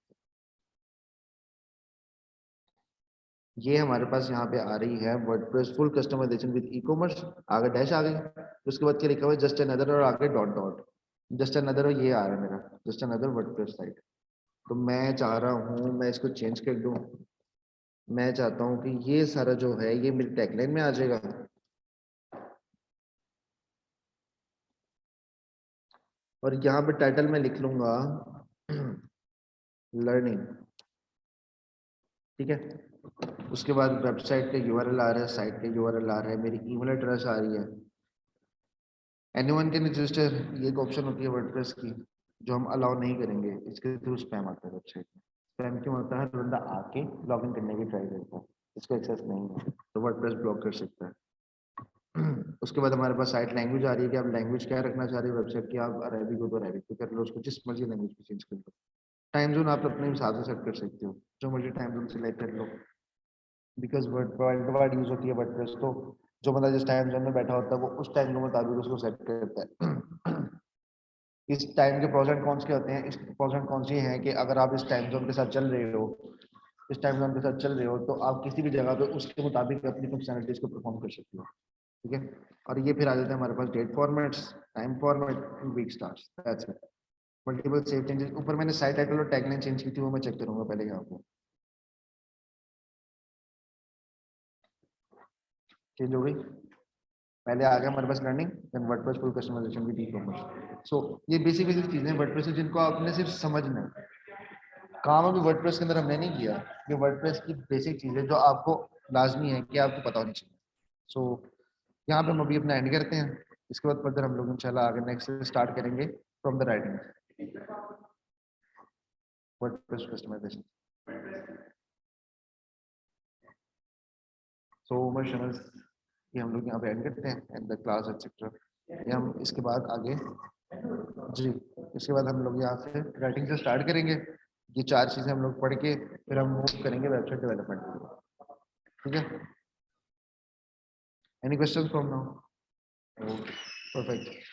ये हमारे पास यहाँ पे आ रही है WordPress full customization with e-commerce, आगे डैश आ गई, उसके बाद क्या लिखा हुआ है जस्ट अनदर, और आगे डॉट डॉट, जस्ट अनदर, और ये आ रहा है मेरा जस्ट अनदर वर्डप्रेस साइट। तो मैं चाह रहा हूँ मैं इसको चेंज कर दूँ, मैं चाहता हूँ कि ये सारा जो है ये मेरी टैगलाइन में आ जाएगा। और यहाँ पे टाइटल में लिख लूंगा लर्निंग, ठीक है। उसके बाद वेबसाइट का यूआरएल आ रहा है, साइट का यूआरएल आ रहा है, मेरी ईमेल एड्रेस आ रही है। एनीवन कैन रजिस्टर, ये एक ऑप्शन होती है वर्डप्रेस की जो हम अलाउ नहीं करेंगे, इसके थ्रू स्पैम आता है वेबसाइट में। स्पैम क्यों होता है, बंदा आके लॉगिन करने की ट्राई करता है, इसको एक्सेस नहीं है तो वर्डप्रेस ब्लॉक कर सकता है। उसके बाद हमारे पास साइट लैंग्वेज आ रही है कि आप लैंग्वेज क्या रखना चाह रहे हो वेबसाइट की, आप अरेबिक हो तो अरेबिक पे कर लो, उसको जिस मर्जी लैंग्वेज पे चेंज कर लो। टाइम जोन आप अपने हिसाब से सेट कर सकते हो, जो मर्जी टाइम जोन सिलेक्ट कर लो, बिकॉज वर्ल्ड वाइड यूज होती है वर्डप्रेस, तो जो बंदा जिस टाइम जोन में बैठा होता है वो उस टाइम के मुताबिक उसको सेट करता है। इस टाइम के प्रोज एंड कॉन्स क्या होते हैं, इस प्रोज एंड कॉन्स ये हैं कि अगर आप इस टाइम जोन के साथ चल रहे हो, इस टाइम जोन के साथ चल रहे हो, तो आप किसी भी जगह पे उसके मुताबिक अपनी फंक्शनलिटीज को परफॉर्म कर सकते हो, ठीक है। और ये फिर आ जाता है हमारे पास date formats, time format and week starts, that's it. Multiple save changes, ऊपर मैंने साइट टाइटल और टैगलाइन चेंज की थी, वो मैं चेक करूंगा पहले यहाँ पे, चेंज हो गई। पहले आ गया हमारे पास learning, then WordPress full customization with e-commerce. So ये बेसिक बेसिक चीजें हैं वर्डप्रेस से जिनको आपने सिर्फ समझना है, काम अभी वर्डप्रेस के अंदर हमने नहीं किया। ये वर्डप्रेस की बेसिक चीजें जो आपको लाजमी है कि आपको पता होनी चाहिए। सो यहाँ पे हम अभी अपना एंड करते हैं, इसके बाद फर्दर हम लोग इंशाल्लाह आगे नेक्स्ट स्टार्ट करेंगे from the writing WordPress customization. So मैं शमस, ये हम लोग यहाँ पे एंड करते हैं एंड द क्लास एक्सेट्रा। ये हम इसके बाद आगे जी, इसके बाद हम लोग यहाँ से राइटिंग से स्टार्ट करेंगे। ये 4 चीजें हम लोग पढ़ के फिर हम मूव करेंगे वेबसाइट डेवलपमेंट के लिए। ठीक है, any question from now? Perfect.